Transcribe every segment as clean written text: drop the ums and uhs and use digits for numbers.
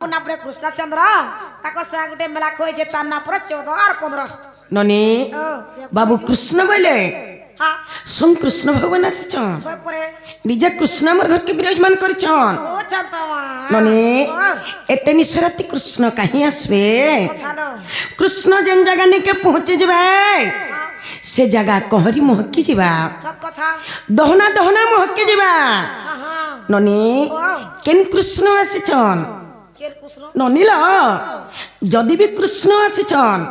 नापरे कृष्णचंद्र ताको से गोटे मेला खोइछे तार ना पर 14 और 15 ननी बाबू कृष्ण बोले हां सुन कृष्ण भगवान आछन होय परे निजे कृष्ण हमर घर के विराजमान करछन ओ चंतवा ननी एते निसरती कृष्ण कहीं आसबे कथालो कृष्ण जेन जगह ने के पहुंचे जबे से जगह कहरी महकी जीवा सब कथा दहना दहना महकी जीवा हां हां ननी केन कृष्ण आछन केर कृष्ण ननीला जदि भी कृष्ण आछन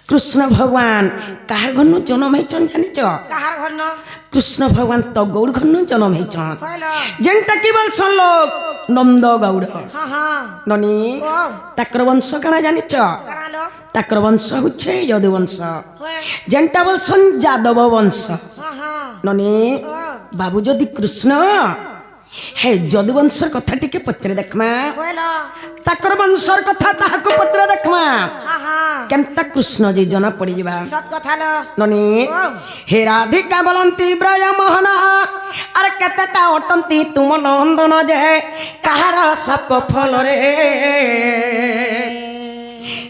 कृष्ण भगवान कहार घर जन्म होइछन जानिच कहार घर न कृष्ण भगवान तो गौड़ घर जन्म होइछन होइलो जेनटा की बोलछन लोग नंद गौड़ हां हां ननी ताकर वंश काना जानिच कणालो ताकर वंश होछे यदुवंश होय जेनटा बोलछन यादव वंश हां हां ननी बाबू जदि कृष्ण हे यदुवंशर कथा टिके पत्रे देखमा होइलो ताकर वंशर कथा ताहाको पत्रे देखमा हां हां केनता कृष्ण जी जना पड़ी जीवा सब कथालो ननी हे राधिका बोलंती ब्रज मोहन अरे केतेटा ओटंती तुम नंदन जे कहार सप फल रे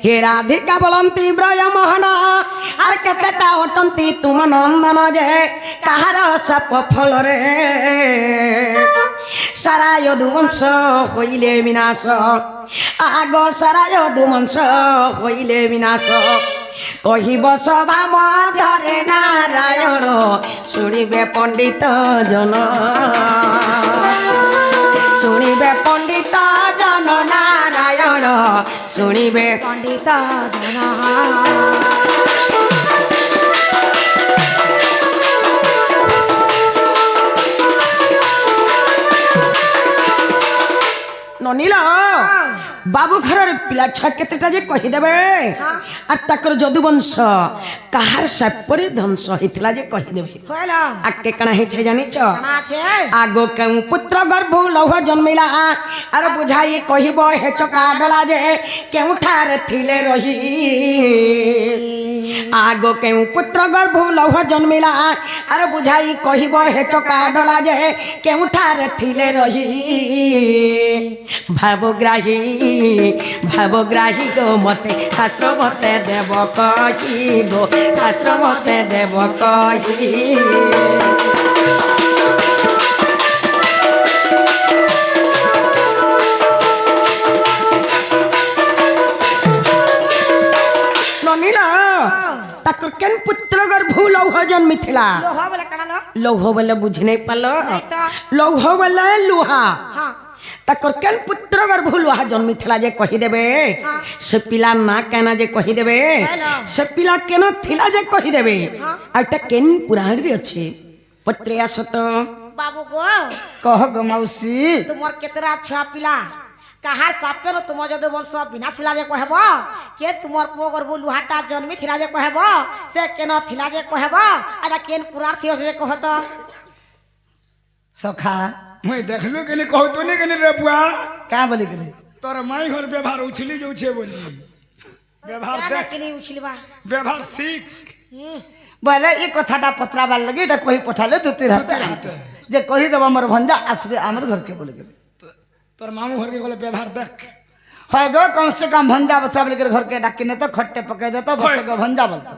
हे राधिका बोलंती ब्रज मोहन अरे केतेटा ओटंती तुम नंदन जे कहार सप फल रे सारा यदुवंश होइले विनाश आग सारा यदुवंश होइले विनाश कहिब सभा मध्यरे नारायण शुणिबे पंडित जन शुणिबे पंडित जन नारायण शुणिबे पंडित जन ननीला बाबू घर पिला छुआ केतेटा जे कहि देबे आ तकर यदुवंश कहार सापरे ध्वंस होइतला जे कहि देबे होइलो आके कणा हे छे जानिच कणा छे आगो केउ पुत्र गर्भ लौह जन्मिला अरे बुझाई कहिबो हे चका डला जे केउ ठार थिले रही आगो केउ पुत्र गर्भ लौह जन्मिला अरे बुझाई कहिबो हे चका डला जे केउ ठार थिले रही भावग्राही गो मते शास्त्र मते देव कही गो शास्त्र मते देव कही ननीला ताकर केन पुत्र गर्भ लौह जन्मी थिला लोहा वाला कणालो लौह बोले बुझ नहीं पालो नहीं तो लौह बोले लोहा हां ताकर केन पुत्र गर्भ लोहा जन्मी थिला जे कहि देबे से पिला ना केना जे कहि देबे से पिला केना थिला जे कहि देबे आटा केन पुराण रे अछि पत्रे आसत बाबू गो कह गो मौसी तुमर केतरा छा पिला कहार सापे तुम जदि वंश विनाशिला जे कहबो के तुमर पो गर्भ लुहाटा जन्मी थिला जे कहबो से केन थिला जे कहबो आटा केन पुराण थियो से कहत सखा मैं देखलो के लिए कहतो नहीं के रे बुआ का बोली करे तोर माई घर व्यवहार उछली जो छे बोली व्यवहार ना देख केनी उछिलबा व्यवहार सीख बोले ई कथाटा पत्रा बाल लगी त कहि पठाले दुती रहता जे कहि दब हमर भंजा आसबे हमर घर के बोले करे तोर मामू घर के बोले व्यवहार देख होय गो कम से कम भंजा बचा बोले घर के डाकिने तो खट्टे पकाई देता बस गो भंजा बोलतो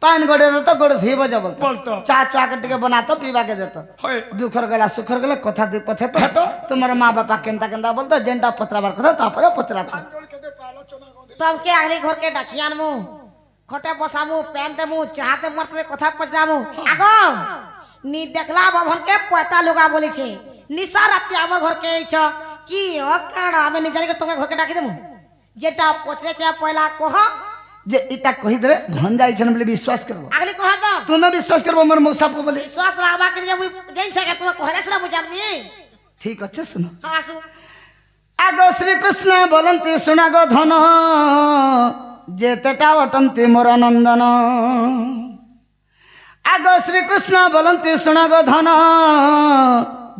पान गोड़े तो गोड़ धी बजा बोलतो चा चा के बना तो पीवा के देतो होय दुखर गला सुखर गला कथा दे पथे तो तुम्हारे मां बापा केंता केंता बोलतो जेंटा पत्रा बार कथा तापरे पत्रा तो तम के आगली घर के डाकियान मु खटे बसामु पेन देमु चाहते मरते कथा पछरामु आगो नी देखला भवन के पता लोगा बोली छे निशा रात हमर घर के छ की हो काड़ा हमें नि जानि के तमे घर के डाकी देमु जेटा पछरे छे पहला कह जे इटा कहि दे भंजा इछन बोले विश्वास करबो आगली कह तो तुम्हें विश्वास करबो हमर मौसा को बोले विश्वास रहबा के जे जैन छे के तू कहले छला बुझानी ठीक अच्छे सुनो हां सु आगो श्री कृष्ण बोलंती सुना गो धन जेतेटा वटंती मोर नंदन आगो श्री कृष्ण बोलंती सुना गो धन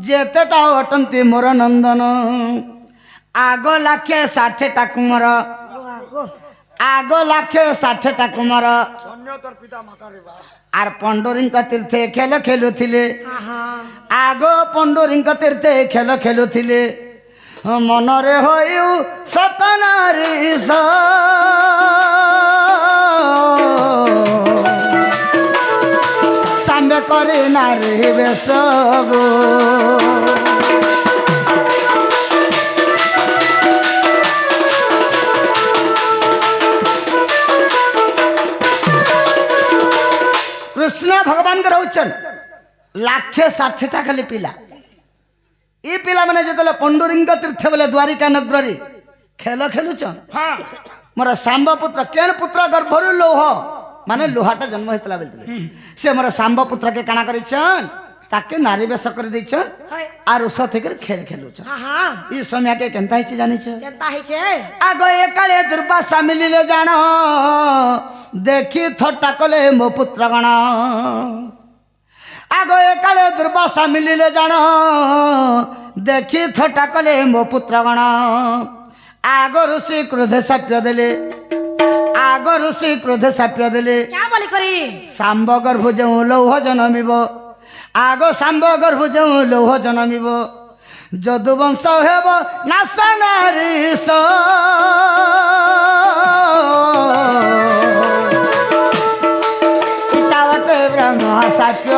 जेतेटा वटंती मोर नंदन आगो लाखे 60 टा कुमर आगो आगो लाखे 60 टा कुमर अन्य तोर पिता माता रे बा आर पंडोरिंग तीर्थे खेल खेलुथिले हां हां आगो पंडोरिंग तीर्थे खेल खेलुथिले মনরে হইউ সতনারী সাম্বে করে নারী বেশ গো কৃষ্ণ ভগবান রହୁଛন লাখে 60টা খালি পিলা ই পিলা মানে যেতলে পণ্ডুরিঙ্গ তীর্থ বলে দ্বারিকা নগরী খেল খেলুছন হ্যাঁ মোর শাম্ব পুত্র কেন পুত্র গর্ভরু লৌহ মানে লোহাটা জন্ম হইতলা বলতে সে মোর শাম্ব পুত্রকে কানা করিছন তাকে নারী বেশ করে দিছন আর ওষ থেকে খেল খেলুছন হ্যাঁ হ্যাঁ ই সময়কে কেনতা হইছে জানিছ কেনতা হইছে আগ একালে দুর্বাসা মিলিলে জান দেখি থট্টা কলে মো পুত্র গণ আগ একালে দুর্বাসা মিলিলে জান দেখি থট্টা কলে মো পুত্র গণ আগ ঋষি ক্রোধে সাপ্য দেলে আগ ঋষি ক্রোধে সাপ্য দেলে क्या बोली करी শাম্ব গর্ভ যে লৌহ জন্মিব আগ শাম্ব গর্ভ যে লৌহ জন্মিব যদুবংশ হেব নাশ নারী ইটা বটে ব্রহ্ম সাপ্য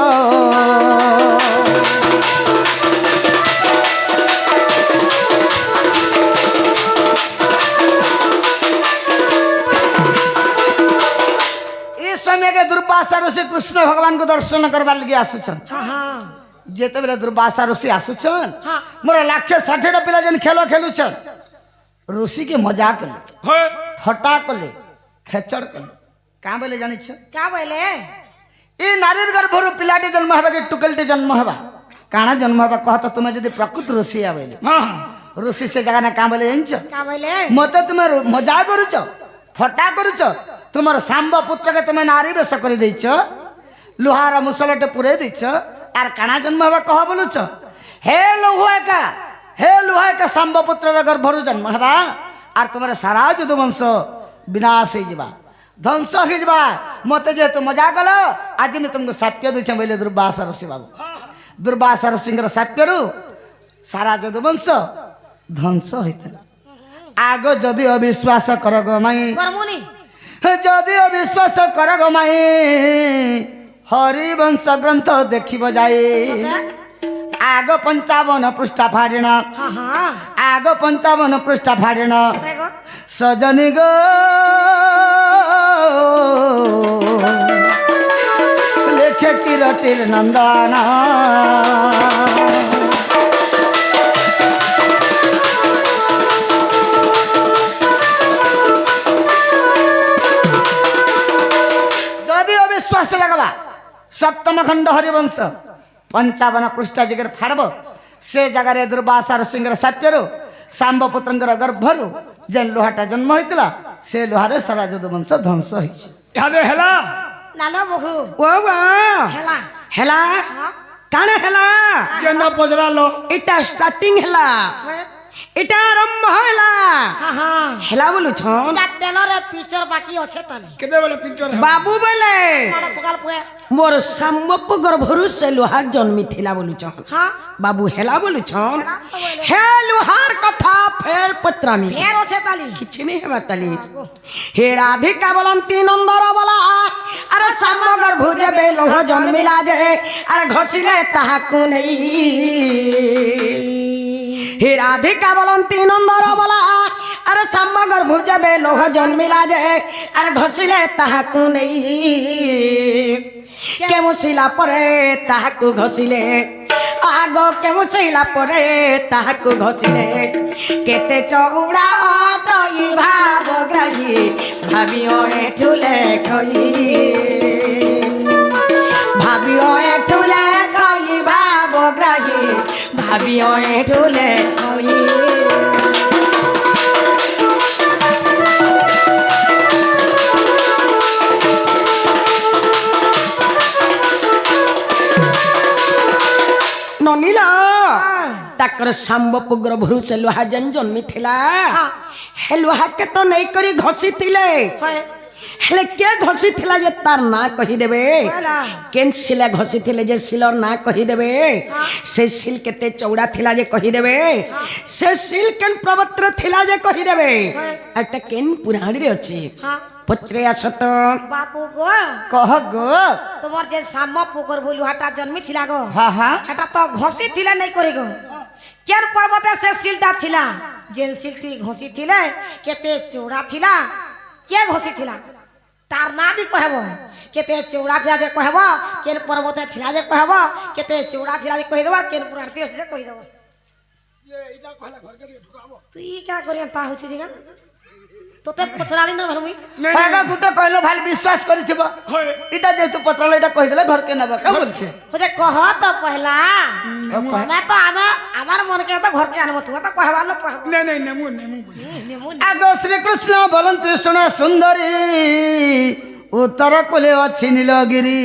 समय के दुर्वासा ऋषि कृष्ण भगवान को दर्शन करवा लगे आसुछन हाँ हाँ जेते बेले दुर्वासा ऋषि आसुछन हाँ। मोर लाखे 60टा पिला जन खेलो खेलुछन ऋषि के मजाक ले হয় थटा कले खेचड़ कले का बोले जानि छ क्या बोले ई नारीर गर्भरु पिलाटी जन्म हेबा के टुकलटी जन्म हेबा काना जन्म हेबा कहत तुमे जदी प्रकृत ऋषि आबेले হ্যাঁ ऋषि से जगह ना का बोले जानि छ क्या बोले मते तुमे मजाक करूछ थटा करूछ तुमर शाम्ब पुत्र के तुमे नारी बेश कर देछ लुहार मुसलटे पुरे देछ आर काना जन्म हेबा कह बोलुछ हे लुहा का शाम्ब पुत्र गर्भरु जन्म हेबा आर तुमर सारा यदु वंश विनाश हो जिबा ध्वंस हो जिबा मते जे तू मजाक गलो आज मैं तुमको साप्य देछ बोले दुर्वासा ऋषि बाबू दुर्वासा ऋषिंगर साप्यरु सारा यदु वंश ध्वंस होइतला आग जदि अविश्वास कर गमाई करमुनी जदि अविश्वास कर गमाई हरिवंश ग्रंथ देखिब जाए आग 55 पृष्ठा फाड़िण हाँ हाँ आग 55 पृष्ठा फाड़िण देखो सजनी गो लेखे किरटिर नंदना जदि अविश्वास लगवा सप्तम खंड हरिवंश 55 पृष्ठा जगह फाड़ब से जगार दुर्वासा ऋषिंगर साप्यरु शाम्ब पुत्रंगर गर्भरु जेन लोहाटा जन्म होइतला से लोहारे सारा यदुवंश ध्वंस होइछ ইহাদে হেলা नालो बहु ओ बा हेला हेला हाँ काने हेला কেন পজরালো इटा स्टार्टिंग हेला इटा आरंभ होला हाँ हाँ हेला बोलु छन जा टेलर पिक्चर बाकी अच्छे तले কেদে বলে পিকচার बाबू बोले माड़ा सकाल पुए मोर शाम्बप गर्भरु से लोहार जन्मी थिला बोलु छन हाँ बाबू हेला बोलु छन हेला तो बोले। हे लोहार कथा फेर पत्रामी फेर अच्छे ताली किछि नहीं हेबा ताली हे राधिका बोलंती नंदर बोला अरे शाम्ब गर्भ जेबे लोह जन्मिला जे अरे घसिले ताहाकु नहीं हे राधिका बोलंती नंदर बोला अरे शाम्ब गर्भ जेबे लोह जन्मिला जे अरे घसिले ताहाकु नहीं केमुसिला परे ताहाकु घसिले आग केमुसिला परे ताहाकु घसिले केते चौड़ा अटई भावग्राही भाबियो एठुले कई भाबियो एठुले कई भावग्राही भाबियो एठुले कई ननीला ताकर शाम्बप गर्भरु से लोहा जन जन्मी थिला हे लोहा के तो नहीं करी घसी थिले है ହେଲେ କିଏ ଘଷିଥିଲା ଯେ ତାର ନାଁ କହିଦେବେ କହିଲା କେନ୍ ଶିଲା ଘଷିଥିଲେ ଯେ ଶିଲର ନାଁ କହିଦେବେ ସେ ଶିଲ କେତେ ଚଉଡ଼ା ଥିଲା ଯେ କହିଦେବେ ସେ ଶିଲ କେନ୍ ପର୍ବତରେ ଥିଲା ଯେ କହିଦେବେ ଏଟା କେନ୍ ପୁରାଣରେ ଅଛି ହଁ ପଚରେ ଆସ ତ ବାପୁ গো কহ গো তোমার যে সাম পুকুর বলু হাটা জন্মি থিলা গো হা হা হাটা তো ঘষি থিলা নাই করে গো কেন পর্বতে সে সিলটা থিলা যেন সিলটি ঘষি থিলে কেতে চৌড়া থিলা কে ঘষি থিলা তার না বি কহব কেতে চৌড়া থিলা যে কহব কেন পর্বতে থিলা যে কহব কেতে চৌড়া থিলা যে কই দেব কেন পুরার্তি আছে যে কই দেব তুই কা করি তা হচ্ছে জিগা তোতে পছরালি না ভালো মুই হ্যাঁ গুটে কইলো ভাই বিশ্বাস করিথিব হয় এটা যেহেতু পত্রাল এটা কইদেলে ঘরকে নেব কে বলছে হচ্ছে কহ তো পহলা আমি তো আমার মনকে তো ঘরকে আনব তুমি তো কহবা লোক কহব না না নেমু নেমু বলি নেমু আগ শ্রীকৃষ্ণ বলন্তি শুণ সুন্দরী উত্তর কূলে অছি নীলগিরি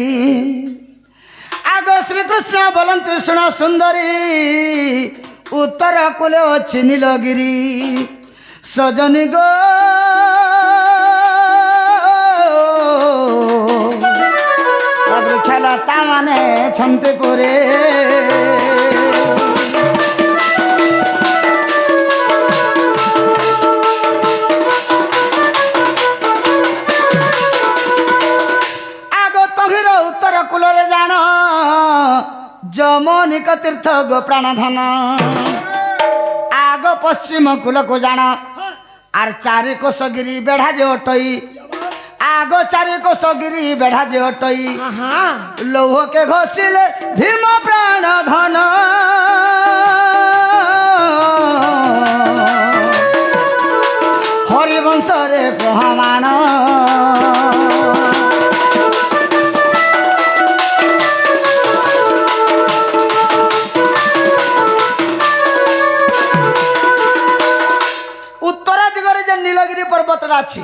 আগ শ্রীকৃষ্ণ বলন্তি শুণ সুন্দরী উত্তর কূলে অছি নীলগিরি সজনী গো খেলা তা মানে ছন্তে করে আগ তহির উত্তর কূলরে জাণ যমনিক তীর্থ গো প্রাণধন আগ পশ্চিম কূলকু জাণ আর চারি কোষগিরি বেঢ়া যে অটই আগ চারি কোষগিরি বেঢ়া যে অটই হ্যাঁ লৌহকে ঘষিলে ভীম প্রাণ ধন হরিবংশরে প্রহমাণ উত্তরা দিগরে যে নীলগিরি পর্বতটা আছে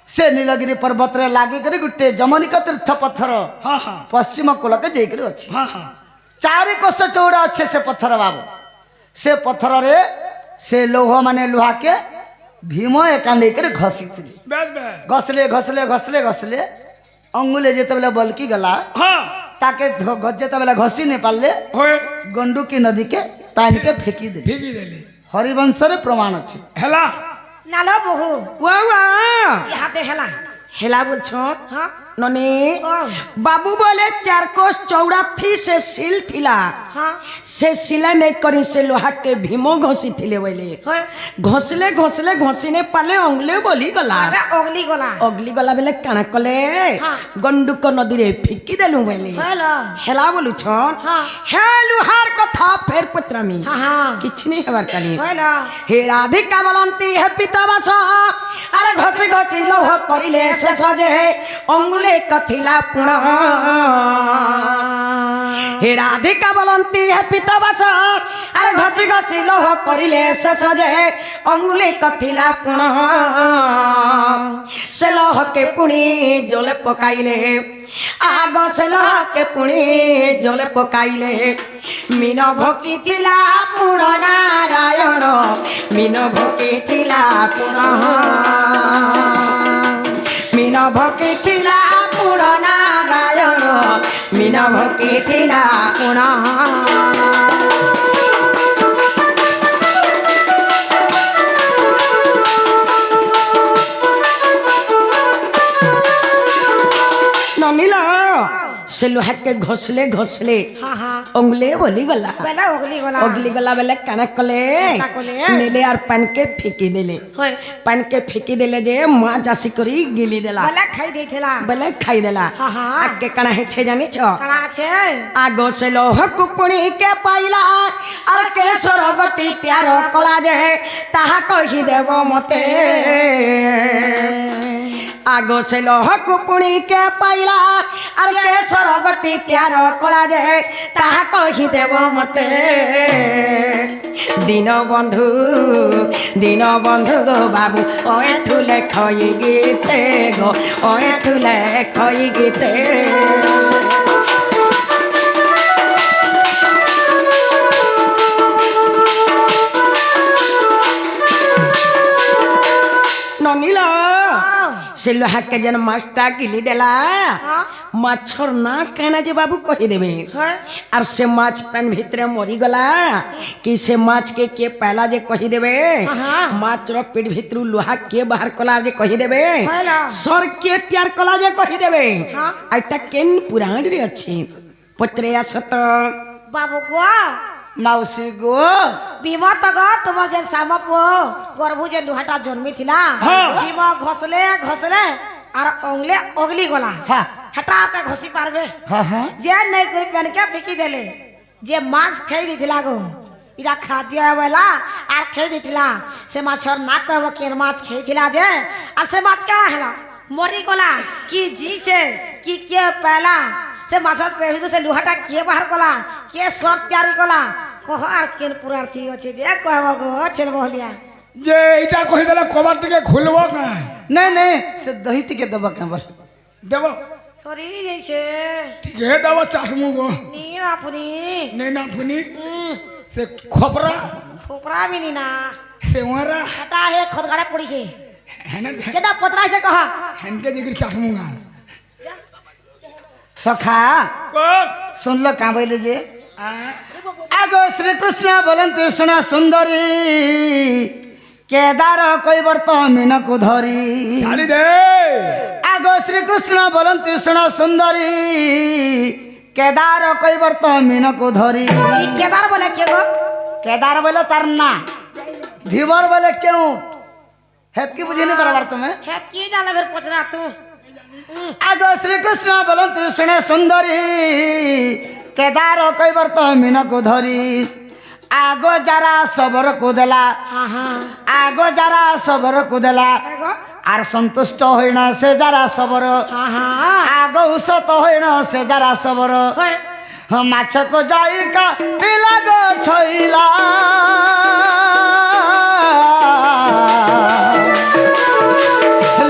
সে নীলগিরি পর্বতরে লাগিকি গোটে যমনিক তীর্থ পথর হ্যাঁ হ্যাঁ পশ্চিম কূলকে যাইকি ଅଛି হ্যাঁ হ্যাঁ চারি কোষ চৌড়া আছে সে পথর বাবু সে পথরে সে লৌহ মানে লুহাকে ভীম একা নেইকি ঘষিଥିଲେ বেশ বেশ ঘষলে ঘষলে ঘষলে ঘষলে অঙ্গুলে যেতবেলে বলকি গলা হ্যাঁ তাকে যেতবেলে ঘষি নে পারলে হয় গন্ডুকি নদীকে পানিকে ফেকি দেলে ঠিকই দেলি হরিবংশরে প্রমাণ আছে হেলা নালো বহু ওয়া ওয়া ইহাতে হেলা হেলা বলছো হ্যাঁ ননি ও বাবু বলে চার কোষ চৌড়া থি সে শিল থিলা হ্যাঁ সে শিলা নেই করি সে লোহাকে ভীম ঘষি থিলে বলে হয় ঘষলে ঘষলে ঘষি নে পালে অঙ্গলে বলি গলা আরে অগলি গলা অগলি গলা বেলে কাଣା কলে হ্যাঁ। গন্ডুক নদীরে ফিকি দেলু বলে হলো হেলা বলুছ হ্যাঁ। হে লুহার কথা ফের পত্রামি হ্যাঁ হ্যাঁ কিছু নেই হবার কানি হলো হে রাধিকা বলন্তি হে পিতাবাস আরে ঘষি ঘষি লৌহ করিলে শেষ যে অঙ্গুলে কথিলা পুণ হে রাধিকা বলন্তি হে পিতাবাস আরে ঘষি ঘষি লৌহ করিলে শেষ যে অঙ্গুলে কথিলা পুণ সে লৌহকে পুଣି জলে পকাইলে আগ সে লৌহকে পুଣି জলে পকাইলে মিন ভকিଥିଲା পুণ নারায়ণ মিন ভকিଥିଲା পুণ মিন ভকিଥିଲା পুণ নারায়ণ মিন ভকিଥିଲା পুণ ননিল সে লোহাকে ঘষলে ঘষলে হ্যাঁ হ্যাঁ অঙ্গুলে বলি গলা বেলা অগলি গলা অগলি গলা বেলে কানা কলে কানা কলে? নেলে আর পানকে ফিকি দেলে হয় পানকে ফিকি দেলে যে মা চাষি করি গিলি দেলা বেলা খাই দিয়েছিলা বেলে খাই দেলা হ্যাঁ, হ্যাঁ। আগে কানা হেছে জানিছ কারা আছে আগ সে লোহকু পুଣି কে পাইলা আর কেশর গতি ত্যার কলা যে তাহা কহি দেব মতে আগ সে লোহকু পুଣି কে পাইলা আর কেশর গতি ত্যার কলা যে তাহা কহি দেব মতে দিন বন্ধু গো বাবু ওয়ে ঠুলে খই গীতে গো ওয়ে ঠুলে খই গীতে ননিল हाँ সে লোহাকে যেন মাছটা গিলি দেলা हाँ মাছর না কেনা যে বাবু কহি দেবে है আর সে মাছ প্যান ভিতরে মরিগলা কি সে মাছকে কে পেলা যে কহি দেবে हाँ মাছর পেট ভিতরু লোহা কে বাহার কলা যে কহি দেবে हैला সর কে ত্যার কলা যে কহি দেবে हाँ এটা কেন পুরাণরে আছে পত্রে আসত बाबू को মাউসী গো भीमा तक तुम्हार जे सामा पो गर्भु जे लुहाटा जन्मी थिला हाँ। भीमा घसले घसले और ओंगले ओगली गला হ্যাঁ हटाते घसी पारबे হ্যাঁ হ্যাঁ जे नहीं कर पेन के फेंकी देले जे मांस खाई दिथिला गो इरा खाद्य वाला आर खाई दिथिला से माछर ना कहबो केन माछ खाइथिला जे और से माछ का हला मरी गला की जी छे की के पहला से माछर पेड़ से लुहाटा के बाहर गला के सर तैयारी गला कह आर केन पुरार्थी अछि जे कहबो गो छेल बहलिया যে এটা কই দিলে কবার থেকে খুলব কাই নেই নেই সে দহি টিকে দেব কেবল দেব सरी जैसे ঠিক হে দেব চাটমু গো नीरा फुनी নেই না ফুনি সে খপরা खोपरा भी नी ना সে ওরা हटा हे खदगाड़े पड़ी छे হেনে जेटा पतरा से कहा হেনকে জিগির চাটমু গা সখা কো শুনলো কাঁবাইলে যে আ আগো শ্রীকৃষ্ণ বলন্তি শুণ সুন্দরী কেদার কৈবর্ত মিনকু ধরি ছাড়ি দে আগো শ্রীকৃষ্ণ বলন্তি শুণ সুন্দরী কেদার কৈবর্ত মিনকু ধরি ई केदार बोले के गो কেদার বলে তার না ধীবর বলে কেউ হেতকি বুঝিনি বরাবর তুমি है की जाने फिर पचना तू আগো শ্রীকৃষ্ণ বলন্তি শুনে সুন্দরী কেদার কৈবর্ত মিনকু ধরি আগো যারা সবর কুদেলা हाँ हाँ আগো যারা সবর কুদেলা है গো আর সন্তুষ্ট হইন সে যারা সবর हाँ हाँ আগ উষত হইন সে যারা সবর है মাছক যাইকা পিলাগ ছইলা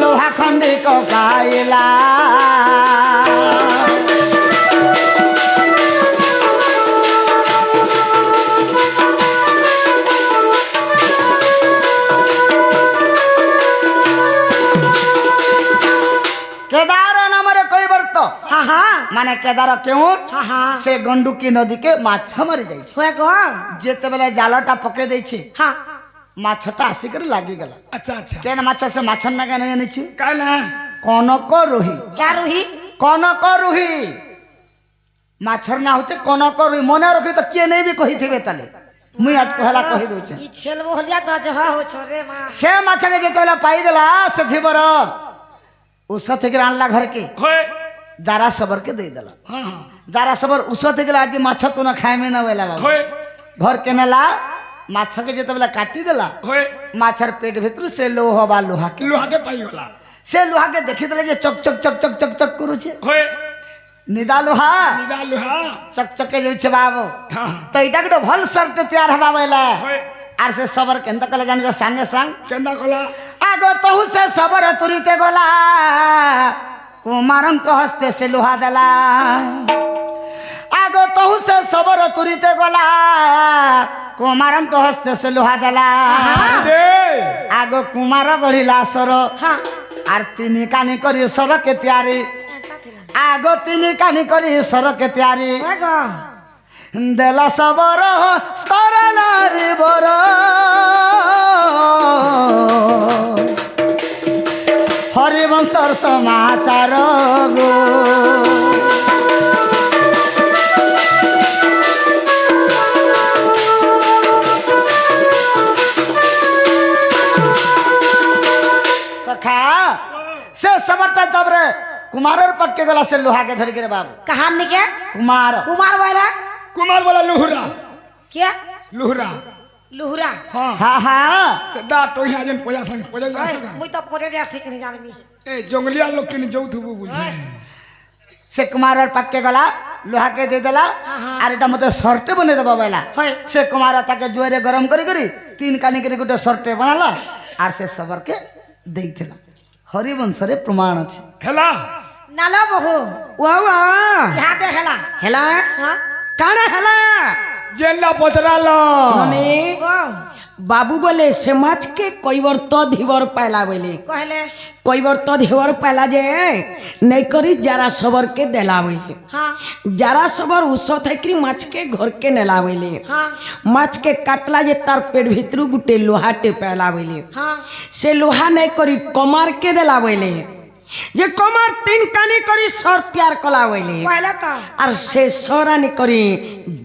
লোহা খন্ডিক পাইলা কেদার নামরে কৈবর্ত हाँ हाँ মানে কেদার কেউ हाँ हाँ সে গন্ডুকি নদীকে মাছ মারি যাইছে है गो যেতেবেলে জালটা পকে ଦେଇছে हाँ মাছটা আসিকরি লাগিগলা আচ্ছা আচ্ছা কেন মাছ সে মাছর না কেন জানিছি কাই না কনক রুহি क्या रूही কনক রুহি মাছর না হচ্ছে কনক রুহি মনে রখি তো কিয়ে নেই বি কহিথিবে তালে মুই আজ পহলা কহি দউছে ई छेल बोलिया तो जहा हो छोरे मां সে মাছকে যেতেবেলে পাইগলা সে ধীবর উষ থেকে আনলা ঘরকে হয় যারা সবরকে দিয়ে দেলা হ্যাঁ হ্যাঁ যারা সবর উষ থেকে আজ মাছ তো না খাইমে না বেলা বাবা হয় ঘর কেনেলা মাছকে যেতেবেলে কাটি দেলা হয় মাছের পেট ভিতর সে লৌহ বা লোহাকে লুহাটে পাইগলা সে লোহাকে দেখিদেলে যে চক চক চক চক চক চক করুছে হয় নিদা লোহা নিদা লুহা চকচকে যাচ্ছে বাবু হ্যাঁ তো এটা গোটে ভাল শর্ত তৈয়ার হবা বলে হয় আর সে সবর কেন্দ্র কলে জানিছ সাঙ্গে সাং কেন্দা কলা আগ তহু সে সবর তুরিতে গলা কুমারঙ্ক হস্তে সে লোহা দেলা আগ তহু সে সবর তুরিতে গলা কুমারঙ্ক হস্তে সে লোহা দেলা দে আগ কুমার গড়িলা সর हाँ আর তিনি কানি করি সরকে তিয়ারি আগ তিনি কানি করি সরকে তিয়ারি है गो দেলা সবর স্তর নারী বর হরিবংশর সমাচার গো সখা সে সবরটা তবরে কুমারের পক্ষে গলা সে লোহাকে ধরি করে বাবু कहानी के কুমার कुमार बोला কুমার বলা লুহরা क्या লুহরা लुहरा হ্যাঁ হা হা সেদা তো ইহা যেন পয়সা সঙ্গে পয়সা ओए আসে मुई तो पोते दे सिक नहीं जानबी এই জঙ্গলিয়া লোক কিনে যৌথুবু বুঝছে সে কুমারের পক্ষে গলা লোহাকে দিয়ে দেলা আর এটা মতো শর্টে বনে দেবা বলা হয় সে কুমার তাকে জোরে গরম করি করি তিন কানি করে গোটে শর্টে বানালা আর সে সবরকে ଦେଇଥିଲା হরিবংশরে প্রমাণ আছে হেলা नालो बहु ওয়া ওয়া यहाँ दे हेला হেলা हाँ কাଣା হেলা জেলা পচরাল ননি ओ बाबू बोले से माछ के कईबर तो धीवर पाला बोले कहले कईबर तो धीवर पाला जे नहीं करी जरा सबर के देला बोले हाँ जरा सबर उस थी माछ के घर के नेला बोले हाँ माछ के काटला जे तार पेट भीतर गुटे लोहा टे पाला बोले हाँ से लोहा नहीं करी कमार के देला बोले जे कमार तीन कानी करी सर तैयार कला बोले कहले तो और से सरानी करी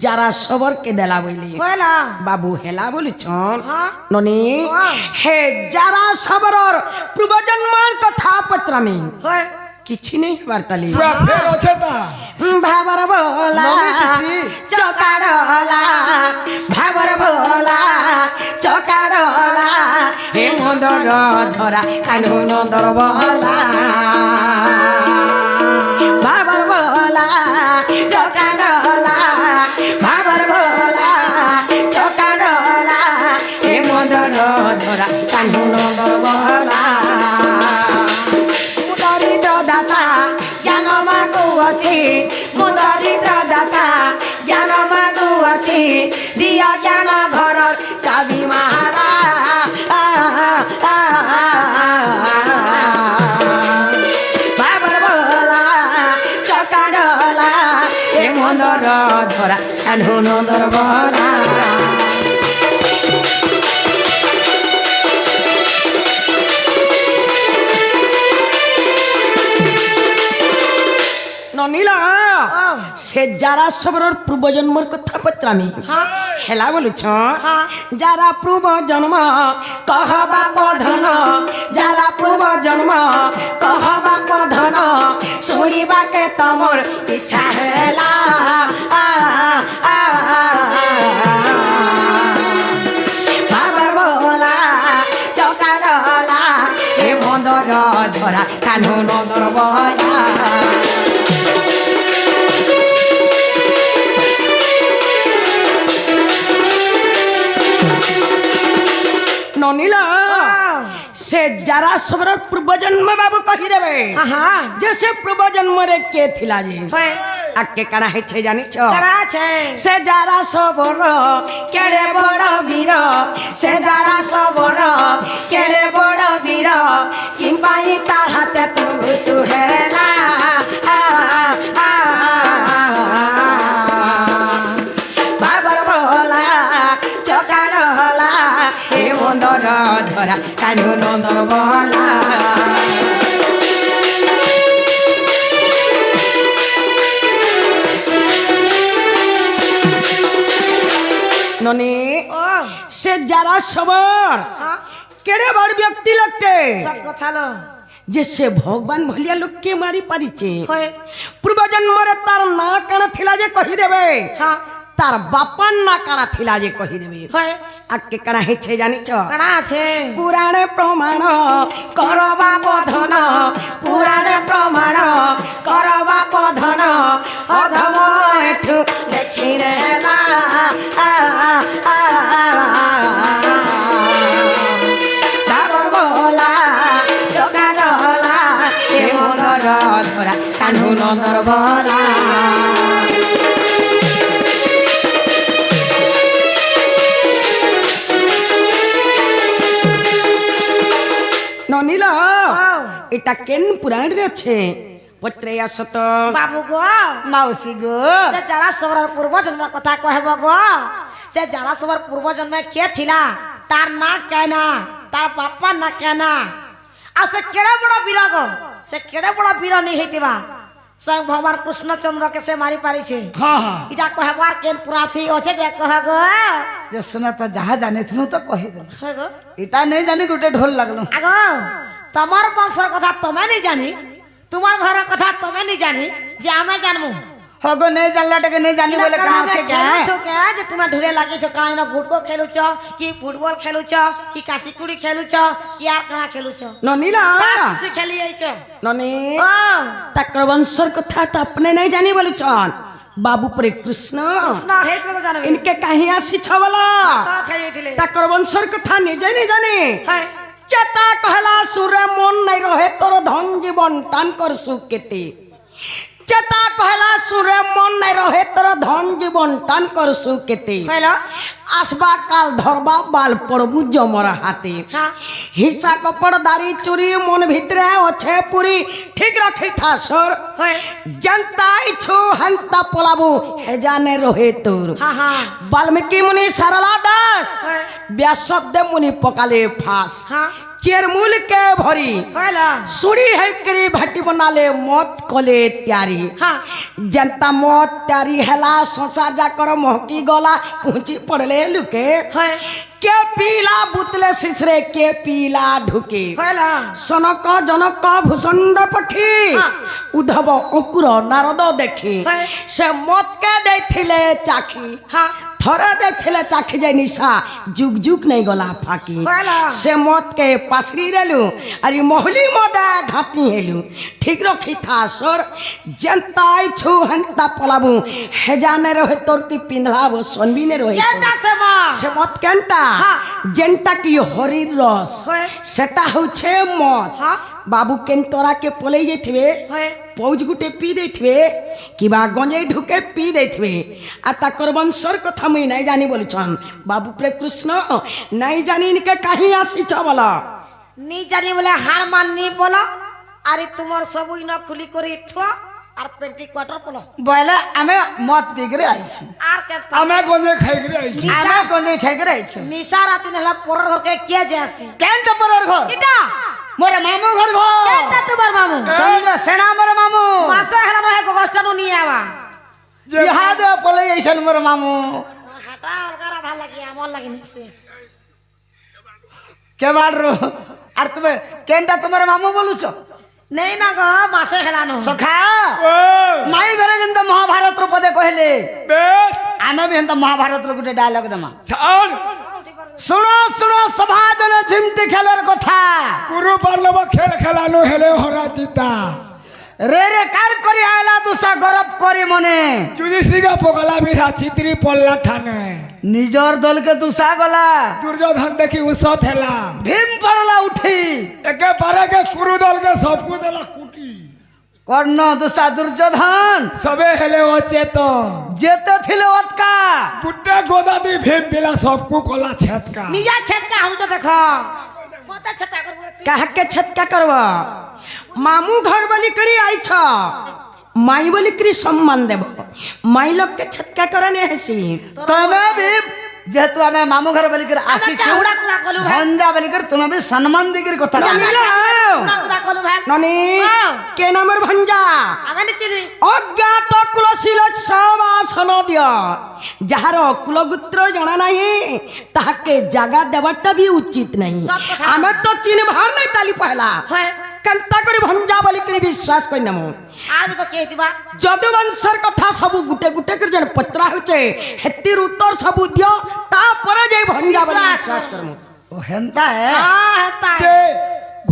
जरा सबर के देला बोले कहला बाबू हेला बोली छन हाँ ननी हाँ। हे जरा सबर पूर्वजन्मान कथा पत्र में होय किछि नहीं बार्ताली पूरा फेर আছে তা भाबर भोला चौकाडला भाबर भोला चौकाडला हे मन्दर धरा कानु नन्दर भोला भाबर भोला चौकाडला भाबर भोला चौकाडला हे मन्दर धरा कानु नन्दर भोला दरिद्र दाता ज्ञान मागुअछि मु दरिद्र दाता ज्ञान मागुअछि दिया ज्ञान घर चाबी मारा बाबर भोला चकाडला ए मन्दर धरा कान्हु नन्दर भोला ननीला से जारा सबरर पूर्व जन्मर कथा पत्रामी हाँ हेला बोलु छ हाँ जारा पूर्व जन्म कहबा पधन जारा पूर्व जन्म कहबा पधन सुनिबा के तमोर इच्छा हेला बाबर भोला चौकाडला हे मन्दर धरा कान्हु नन्दर भोला ननीला से जरा सबरर पूर्व जन्म बाबू कही देबे हाँ जैसे पूर्व जन्म रे के थिला जे होय आके काना है छे जानी छ करा छे से जरा सबर केड़े बड़ वीर से जरा सबर केड़े बड़ वीर किंपाई तार हाथे तू हेला बाबर भोला चकाडला हे मन्दर धरा कान्हु नन्दर भोला ननी ओ से जरा सबर हाँ केड़े बड़ व्यक्ति लगते सब कथा लो जैसे भगवान भलिया लोक के मारी पारिचे होय पूर्व जन्म रे तार ना काना थिला जे कहि देबे हाँ तार बापन ना काना थिला जे कहि देबे होय आके काना हे छे जानी छ करा छे पुराण प्रमाण करबा बधन पुराण प्रमाण करबा बधन अधम एठु देखि रेला बाबर भोला चकाडला हे मन्दर धरा कान्हु नन्दर भोला ननीला এটা কেন পুরাণ রে আছে পত্রে আসত बाबू गो मावसी गो से जरा सबर पूर्व जन्म कथा कहब गो से जरा सबर पूर्व जन्म के थिला तार ना कहना तार पापा ना कहना आ से केड़े बड़ा वीर गो से केड़े बड़ा वीर नहीं हेतिबा स्वयं भगवान कृष्णचंद्र के से मारी पारी छे हाँ हाँ इटा कहबार केन पुराथी ओछे जे कह गो जे सुना तो जहाँ जाने थनु तो कही दे हे गो इटा नहीं जानी गुटे ढोल लगलो आगो तमर वंशर कथा तमे नहीं जानी तुम्हार घर कथा तमे नहीं जानी जे आमे जानमु हगो नहीं जानला टके नहीं जानी बोले कहां से क्या है छो के जे तुम ढुरे लागी छो काई न गुटको खेलु छ कि फुटबॉल खेलु छ कि काची कुड़ी खेलु छ कि यार कणा खेलु छ ननीला से खेली आई छ ननी ओ तकर वंशर कथा तो अपने नहीं जानी बोलू छन बाबू पर कृष्ण कृष्ण हेत में तो जानबे इनके कहीं आसी छवला तो खेलिथिले तकर वंशर कथा निजे नहीं जाने है चेता कहला सुरे मन नहीं रहे तोर धन जीवन टान कर सुकेते চেতা কহলা সুরে মন নাই রহে তোর ধন জীবন টান করছু কেতে হইল আসবা কাল ধরবা বাল পড়বু জমর হাতে হ্যাঁ হিসা কপড় দাড়ি চুরি মন ভিতরে অছে পুরি ঠিক রাখি থাসর হয় জনতাই छु হন্তা পলাবু হে জানে রহে তোর হ্যাঁ হ্যাঁ বাল্মীকি মুনি সারলা দাস হয় ব্যাসদেব মুনি পকালে ফাঁস হ্যাঁ চেরমূল के भरी হইল सुड़ी है करी भट्टी बनाले मौत कले त्यारी হ্যাঁ जनता मौत त्यारी हेला संसार जाकर महकी गला पहुंची पड़ले लुके হয় के पीला बुतले सिसरे के पीला ढुके হইল सनक जनक भूषंड पठी हाँ। उद्धव अंकुर नारद देखी है। से मौत के देथिले चाखी হ্যাঁ थरे देथिले चाखी जाय निशा जुग जुग नहीं गला फाकी হইল से मौत के पासरी देलु अरे मोहली मोदा घाटी हेलु ठीक रखी था सर जनताई छु हंता पलाबू हे जाने रहे तोर की पिंधला वो सोनबी ने रहे কেনটা সে মা से मत केनटा हाँ। जेंटा की हरिर रस হয় सेटा होछे मत হ্যাঁ बाबू केन तोरा के पलई जेथिबे হয় पौज गुटे पी देथिबे किबा गंजे ढुके पी देथिबे आ ताकर वंशर कथा मुई नहीं जानी बोलछन बाबू प्रे कृष्ण नहीं जानी इनके कहीं आसी छबला নি জানি বলে হার মান নি বলো আরে তোমার সব ইনা খুলি করে থো আর পেন্টি কোয়ার্টার পলো বলে আমি মদ পিগরে আইছি আর কে আমি গঞ্জে খাইকে আইছি আমি কোনে খাইকে আইছি নিশা রাতি নেলা পরর ঘরকে কে যাসি কেন তো পরের ঘর কিটা মোর মামু ঘর ঘর কেনটা তোমার মামু চন্দ্র সেনা মোর মামু মাসে হেলা নহে গগস্টানো নিয়ে আবা ইহাদ পলে আইছেন মোর মামু হাটা অলগা রাধা লাগি আমল লাগি নিছে কে বাড়রো আর তুমি কেনটা তোমার মামু বলুছ নেই না গো মাসে হেলা ন সখা ও মাই ঘরে কিন্তু মহাভারত র পদে কহিলে বেশ আমি भी হেনতা মহাভারত র গুটে ডায়লগ দেমা ছাড় শুনো শুনো সভা জন ঝিমতি খেলার কথা কুরু পাল্লব খেল খেলানো হেলে হরা জিতা রে রে কার করি আয়লা দুসা গরব করি মনে যুধিষ্ঠিকা পগলা বিধা চিত্রি পল্লা ঠানে নিজর দলকে দুসা গলা দুর্যোধন দেখি উসত হেলা ভীম পড়লা উঠি একেবারে কে কুরু দলকে সবকু দেলা কুটি কর্ণ দুসা দুর্যোধন সবে হেলে অচেতন যেতে ছিল অতকা গুড্ডা গোদাদি ভীম বিলা সবকু কলা ছেতকা নিজা ছেটকা হউছ দেখো কত ছেটকা করব कह के छटका करवा मामू घर वाली करी आई छ माई बोली करी सम्मान देव माई लोग के छटका करने हेसी तमे भी जेतु आमे मामू घर बलिकर आसी छु हुड़ा कुड़ा कलु भाई भंजा बलिकर तुमे भी सम्मान दिकर কথা मिलो हुड़ा कुड़ा कलु भाई ननी हाँ। के नंबर भंजा আগানি চিনি অজ্ঞাত কুলশীল সব আসন দিয় যাহার কুলগুত্র জনা নাই তাহাকে জাগা দেবাটা भी উচিত নাই সৎ কথা। আমি তো চিনভার নাই তালি পহলা হয় কেনতা করে ভঞ্জা বলি করে বিশ্বাস করি নাম আর তো কে দিবা যদুবংশর কথা সবু গুটে গুটে করে যেন পত্রা হচ্ছে হেতির উত্তর সবু দিও তারপরে যাই ভঞ্জা বলি বিশ্বাস বিশ্বাস করমু ও হেনতা হে হ্যাঁ হেতা কে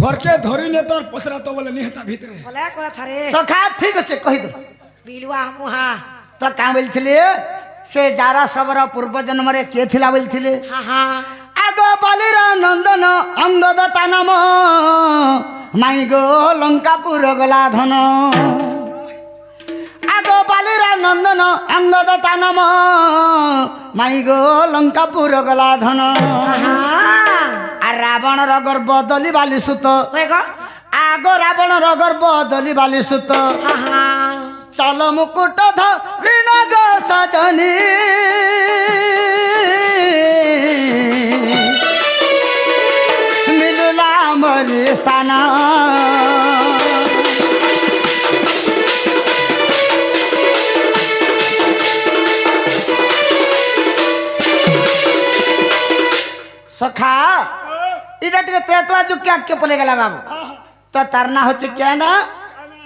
ঘরকে ধরি নে তোর পসরা তো বলে নিহতা ভিতরে বলে করে থারে সখা ঠিক আছে কই দে বিলুয়া মুহা তো কাঁ বলছিলে সে যারা সবর পূর্ব জন্মরে কে থিলা বলছিলে হা হা আগ বালির নন্দন অঙ্গদ তানম মাই গো লঙ্কাপুর গলা ধন আগ বালির নন্দন অঙ্গদ তানম মাই গো লঙ্কাপুর গলা ধন আর রাবণর গর্ব দলি বালি সুত হয়ে গো আগ রাবণর গর্ব দলি বালি সুত হা হা চল মুকুট ধরিণ গো সজনী মিলুলা মরি স্থান সখা এটা টিকে তেতুয়া যুগ কে পলে গেলা বাবু তো তার না হচ্ছে কে না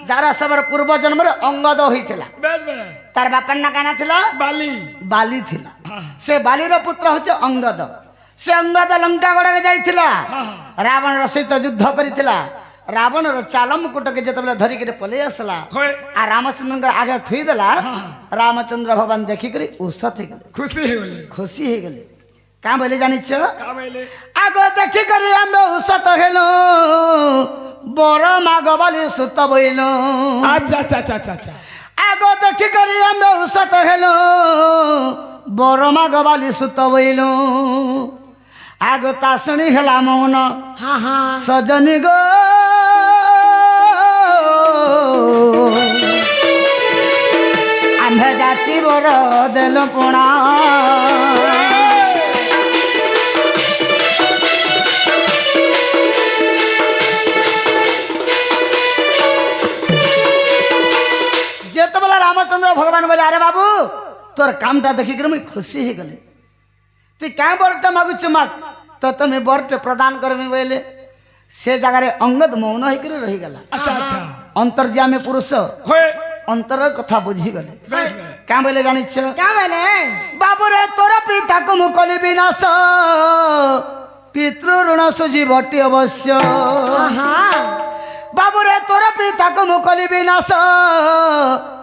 যারা সবার পূর্ব জন্মরে অঙ্গদ হইଥିଲା বেশ বেশ তার বাপার না কানা ছিল বালি বালি ଥିଲା সে বালির পুত্র হচ্ছে অঙ্গদ সে অঙ্গদ লঙ্কা গড়াকে যাইଥିଲା রাবণর সহিত যুদ্ধ করিଥିଲା রাবণর চাল মুকুটকে যেতবেলে ধরিকি পলাই আসলা হয় আর রামচন্দ্র আগে থুই দেলা রামচন্দ্র ভগবান দেখিকি উৎসত হয়ে গেলে খুশি হয়ে গলি খুশি হয়ে গেলে কাঁ বলে জানিছ কা বলে আগ দেখিকি আমি উৎসত হেলু বড় মাগ বলি সুত বইল আচ্ছা আচ্ছা আচ্ছা আচ্ছা আচ্ছা ଆଗ ଦେଖିକରି ଆମେ ଉଷତ ହେଲୁ ବରମା ଗବାଲି ସୁତ ବଇଲୁ ଆଗ ତା ଶୁଣି ହେଲା ମୌନ हाँ हाँ ସଜନୀ ଗୋ ଆମ୍ଭେ ଯାଚି ବର ଦେଲୁ ପୁଣା যেতবেলা রামচন্দ্র ভগবান বলে আরে বাবু তোর কামটা দেখিকি মুই খুশি হয়ে গলি তুই কাঁ বরটা মাগুছ মাগ তো তুমি বরটে প্রদান করবি বলে সে জায়গায় অঙ্গদ মৌন হয়ে রহিগলা अच्छा अच्छा অন্তর্যামী পুরুষ होए অন্তরের কথা বুঝিগলে बेस में কাঁ বলে জানিছ क्या बोले বাবুরে তোর পিতাকে মু কলি বিনাশ পিতৃ ঋণ সুঝিবটি অবশ্য हाँ हाँ বাবুরে তোর পিতাকে মু কলি বিনাশ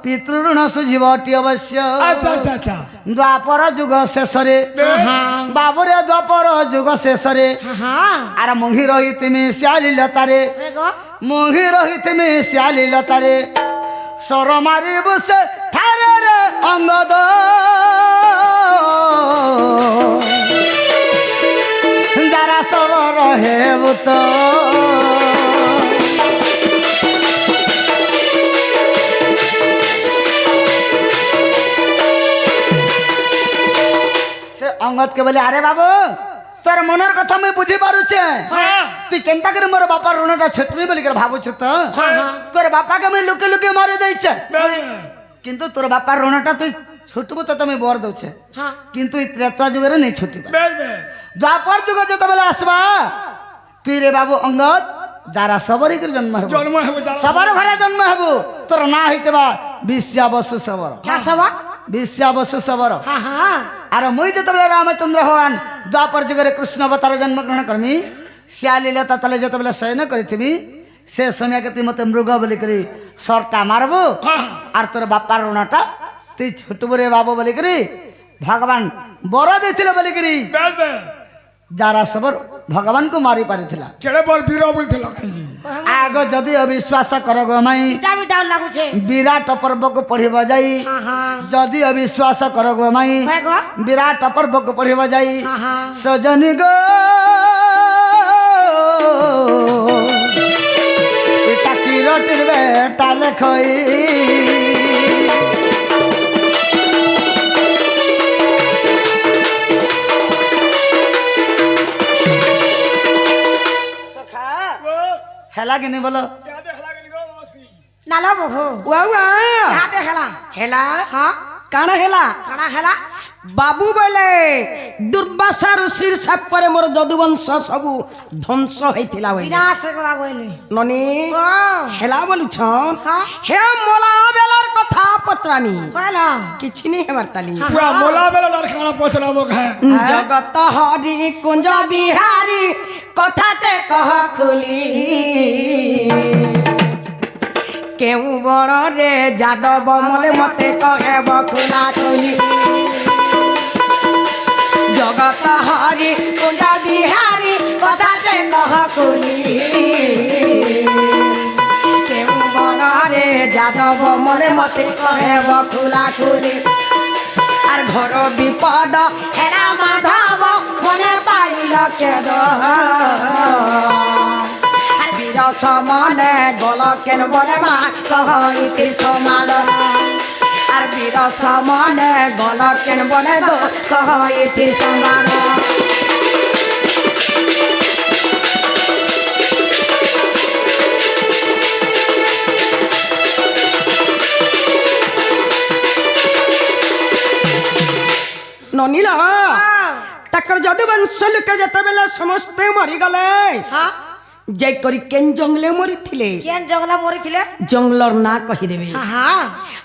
পিতৃ ঋণ সুঝিবটি অবশ্য अच्छा अच्छा अच्छा দ্বাপর যুগ শেষরে বাবুরে দ্বাপর যুগ শেষরে हाँ हाँ আর মুহি রহিতিমি শ্যালীলতারে देखो মুহি রহিতিমি শ্যালীলতারে সর মারিবু সে থারে রে অঙ্গদ যারা সব রহেবু তো সে অঙ্গদ কে বলে আরে বাবু তোর মনের কথা মুই বুঝি পারুছে हाँ তুই কেনতা করে মোর বাপার ঋণটা ছুটবি বলি করে ভাবুছ তো हाँ हाँ তোর বাপাকে আমি লুকে লুকে মারি দেইছে बेस में কিন্তু তোর বাপার ঋণটা তুই ছুটবু তো তুমি বর দউছে हाँ কিন্তু এই ত্রেতা যুগরে নেই ছুটিবা बेस में দ্বাপর যুগ যেতবেলে আসবা তুই রে বাবু অঙ্গদ যারা সবরই করে জন্ম হব जन्म है वो जाला সবার ঘরে জন্ম হব তোর না হইতেবা বিশ্বাবশ সবর क्या सब বিশ্বাবশ সবর हाँ हाँ আর মুই যেতবেলে রামচন্দ্র ভগবান দ্বাপর যুগরে কৃষ্ণ অবতার জন্মগ্রহণ করমি শ্যালীলতা তলে যেতবেলে শয়ন করিথিবি সে সময়কে তুই মতে মৃগ বলি করি সরটা মারবো हाँ আর তোর বাপার ঋণটা তুই ছুটবু রে বাবু বলি করি ভগবান বর ଦେଇଥିଲେ বলি করি बेस में যারা সবর ভগবানকে মারি পারিଥିଲା केड़े पर बीरो बोलते लगे जी আগ যদি অবিশ্বাস কর গো মাই मिटा मिटा लागू छे বিরাট পর্বକୁ পঢ়িব যাই हाँ हाँ যদি অবিশ্বাস কর গো মাই देखो বিরাট পর্বକୁ পঢ়িব যাই हाँ हाँ সজনী গো এটা কি রটির বেটা লেখই वो হেলা কিনি বলো क्या देख लगे निको मौसी नालो बहो ওয়া ওয়া क्या देखला হেলা हाँ কাଣା হেলা खाना हेला বাবু বলে দুর্বাসা ঋষির সাপরে মোর যদুবংশ সবু ধ্বংস হইতিলা বলে विनाश करा बोले ননি ओ হেলা বলুছ हाँ হে মোলা বেলার কথা পত্রামি बोला কিছু নেই হেবার তালি पूरा मोला बेला लड़खाना पछला वो है জগত হরি কুঞ্জ বিহারি কথাতে কহ খুলি কেউ বড় রে যাদব মলে মতে কহে বকুলা খুলি জগত হরি কুঞ্জ বিহারি কথাতে কহ খুলি কেউ বড় রে যাদব মলে মতে কহে বকুলা খুলি আর ঘর বিপদ হেরা মাধব মনে পাইল কেদ আর বীর সমানে গল কেন বলে মা কহ ইতি সমান আর বীর সমানে গল কেন বলে গো কহ ইতি সমান ননিলা তাকর যদুবংশ লোকে যেতবেলে সমস্তে মরিগলে हाँ যাই করি কেন জঙ্গলে মরিছিলে केन जंगला मोरी थिले জঙ্গলর না কহিদেবে हाँ हाँ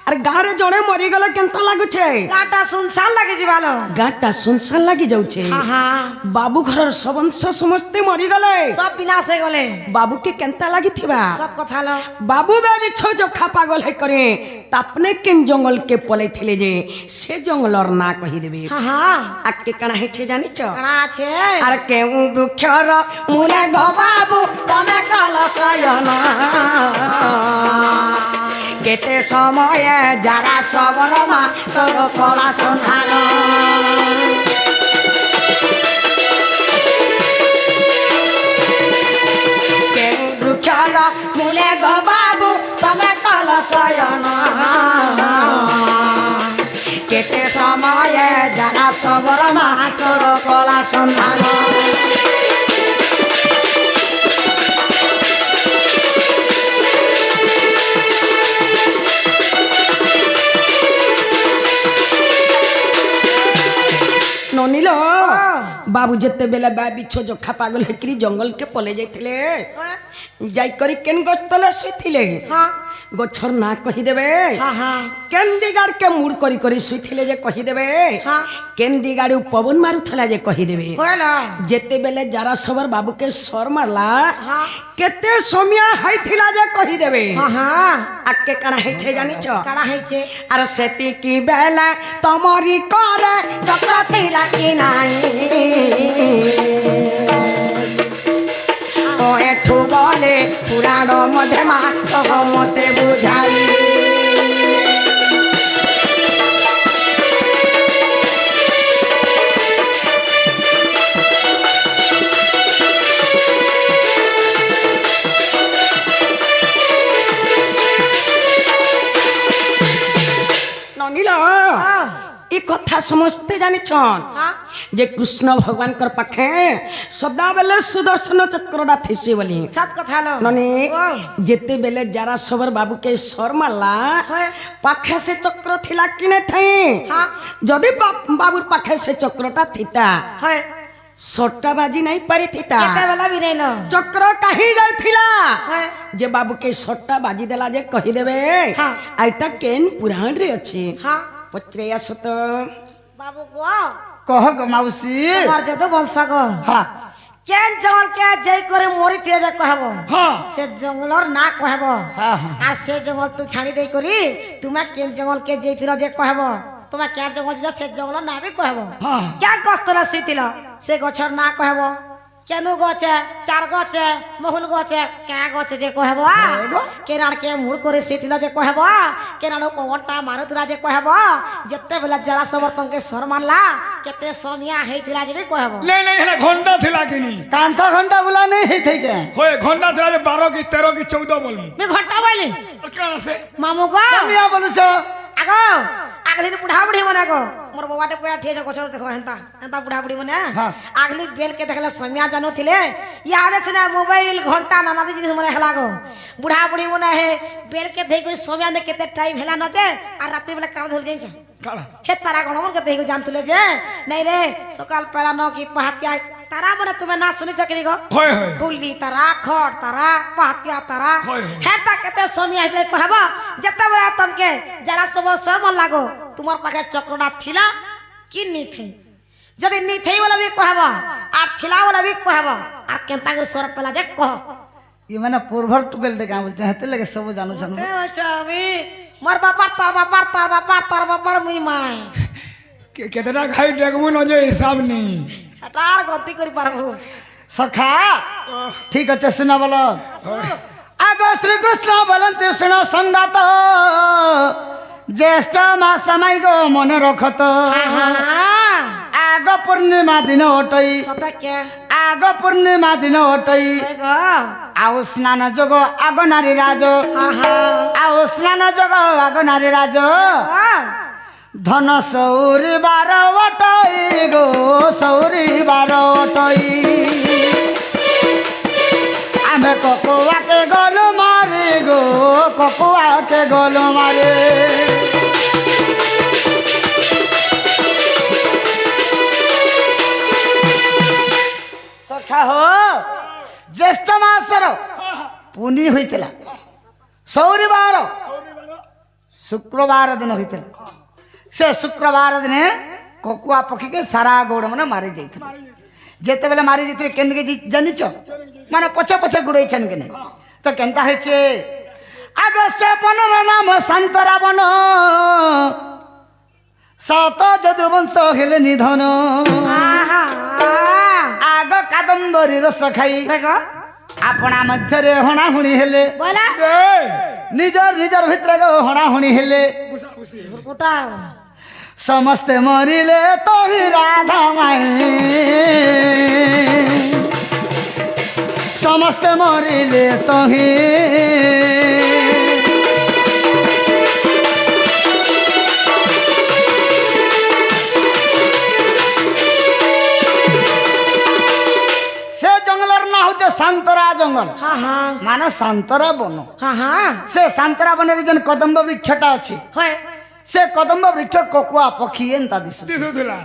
আর গাঁরে জনে মরিগলে কেনতা লাগুছে काटा सुनसान लगे जीवालो গাঁটা সুনসান লাগি যাচ্ছে हाँ हाँ বাবু ঘরের সবংশ সমস্তে মরিগলে सब विनाश हो गले বাবুকে কেনতা লাগিথিবা सब कथा लो বাবু বেবি ছোজখা পাগল হয়ে করে তাপনে কেন জঙ্গলকে পলাইছিলে যে সে জঙ্গলর না কহিদেবে हाँ हाँ আজকে কানা হয়েছে জানিছ कणा छे আর কেউ বৃক্ষর মূলে গো বাবু তমে কল শয়ন কেতে সময়ে যারা সবর মা সর কলা সন্ধান কেউ বৃক্ষর মূলে গো বাবু তমে কল শয়ন কেতে সময়ে যারা সবর মা সর কলা সন্ধান ননিল বাবু যেতেবেলে বিছ জখা পাগল হেকরি জঙ্গল কে পলে যাইଥିଲେ যাই করি কেন গছ তলে শুইଥିଲେ গছর না কহিদেবে কেন দিগার কে মুড় করি করি শুইଥିଲେ যে কহিদেবে কেন দিগাড়ু পবন মারুথলা যে কহিদেবে যেতেবেলে যারা সবার বাবুকে সর মারলা কেতে সমিয়া হইছিলা যে কহিদেবে আকে কানা হইছে জানিছ কাড়া হয়েছে আর সেতি কি বেলা তমরি করে চক্র থিলা কি নাই ও এঠু বলে পুরাণ মধ্যে মা তহ মতে বুঝাই ননিল এই কথা সমস্তে জানিছন যে কৃষ্ণ ভগবানଙ୍କର পাখে সদাবেলে সুদর্শন চক্রটা থিসি বলি সত কথা লো ননি যেতেবেলে যারা সবর বাবুকে সর মারলা পাখে সে চক্র থিলা কিনে থাই যদি বাবুর পাখে সে চক্রটা থিতা হয় সরটা বাজি নাই পারি থিতা কেতেবেলা বি নাই লো চক্র কাহি যাইছিলা হয় যে বাবুকে সরটা বাজি দেলা যে কহিদেবে আইটা কেন পুরাণ রে আছে পত্রে আসত বাবু গো কহ গো মাউসী তোমার যত বংশ গো হ্যাঁ কেন জঙ্গল কে যাই করে মরি থিয়ে যে কহব হ্যাঁ সে জঙ্গলর না কহব হ্যাঁ হ্যাঁ আর সে জঙ্গল তু ছাড়ি দেই করি তুমি কেন জঙ্গল কে যাইছিল যে কহব তোমার কে জঙ্গল যা সে জঙ্গল না বি কহব হ্যাঁ কে গস্তলা শুইছিল সে গছর না কহব কেন গছে চার গছে মহুল গছে কে গছে যে কহব কেনার কে মুড় করে শুইছিল যে কহব কেনার পবনটা মারুতরা যে কহব যেতে বেলা যারা সবর তঙ্কে সর মারলা কেতে সমিয়া হইতিলা যে বি কহব नहीं नहीं है घंटा थिला कि नहीं কান্থা ঘন্টা বুলা নেই হই থেকে होए घंटा थिला जे 12 की 13 की 14 बोलूं मी घंटा বলি और कहां से মামু গো মিয়া বলুছ আগো আগলি বুढ़ा बुढ़ी मने गो मोर बाबाटे पूरा ठे गछर देखो हेंता हेंता बुढ़ा बुढ़ी मने हाँ। আগলি बेल के देखले समिया जानो थिले याद से ना मोबाइल घंटा नाना दी जिनिस मने हला गो बुढ़ा बुढ़ी मने हे बेल के देई कोई समिया ने केते टाइम हेला न जे आ राती बेला कान धर जाई छ काला हे तारा गणमन के देई जानतले जे नहीं रे सकाल पहला न की पहातिया तारा मने तुम्हें ना सुनि छकरी गो होए होए खुली तारा खड़ तारा पहातिया तारा होय होय। हेता केते समिया हेले कहबो जत्ता बड़ा तमके जरा सब सर मन लागो तुमर पाखे चक्रटा थिला कि नी थे जदि नी थे वाला भी कहबो आ थिला वाला भी कहबो आ केंता कर सर पला जे कह ये माने पूर्वल टुगल दे का बोलते हेते लगे सब जानू जानू ते बोलछा मी मोर बापा तार बापा मुई माय कितना खाई देखबो न जे हिसाब नहीं हटार गलती करी पारबो सखा ठीक আছে শুনা বলো আগো শ্রীকৃষ্ণ বলন্তে শুনো সংগাত জ্যেষ্ঠ মাস সময় গো মনে রখত আগ পূর্ণিমা দিন ওটই सता के আগ পূর্ণিমা দিন ওটই गो আও স্নান যোগ আগ নারী রাজ আও স্নান যোগ আগ নারী রাজ ধন সৌরি বার ওটই গো সৌরি বার ওটই আমি ককুয়াকে গল মারে গো ককুয়াকে গল মারে সখা হো জ্যেষ্ঠ মাসর পুনি হইতলা সৌরিবার শুক্রবার দিন হইতলা সে শুক্রবার দিনে ককুয়া পক্ষীকে সারা গৌড় মানে মারি যাইছিল যেতেবেলে মারি যেতে কেনকে জানিছ মানে পছে পছে গুড়াইছেন কেন তো কেনটা হয়েছে আগে সে বনর নাম শান্ত রাবণ সত যদুবংশ হেলে নিধন আগ কাদম্বরী রস খাই गो আপনা মধ্যে হণাহুণি হেলে बोला নিজর নিজর ভিতরে হଣାহଣି ହେଲେ বুসা বুসি গোটা ସମସ୍ତେ ମରିଲେ ତହି ରାଧା ମାଇ ସମସ୍ତେ ମରିଲେ ତହି ସେ ଜଙ୍ଗଲର ନାଁ ହଉଛି ସାନ୍ତରା ଜଙ୍ଗଲ হ্যাঁ হ্যাঁ ମାନେ ସାନ୍ତରା ବନ হ্যাঁ হ্যাঁ ସେ ସାନ୍ତରା ବନରେ ଯେନ୍ କଦମ୍ବ ବୃକ୍ଷଟା ଅଛି হয় ସେ କଦମ୍ବ ବୃକ୍ଷ କୋକୁଆ ପକ୍ଷୀ ଏନ୍ତା ଦିଶୁ দিছুলা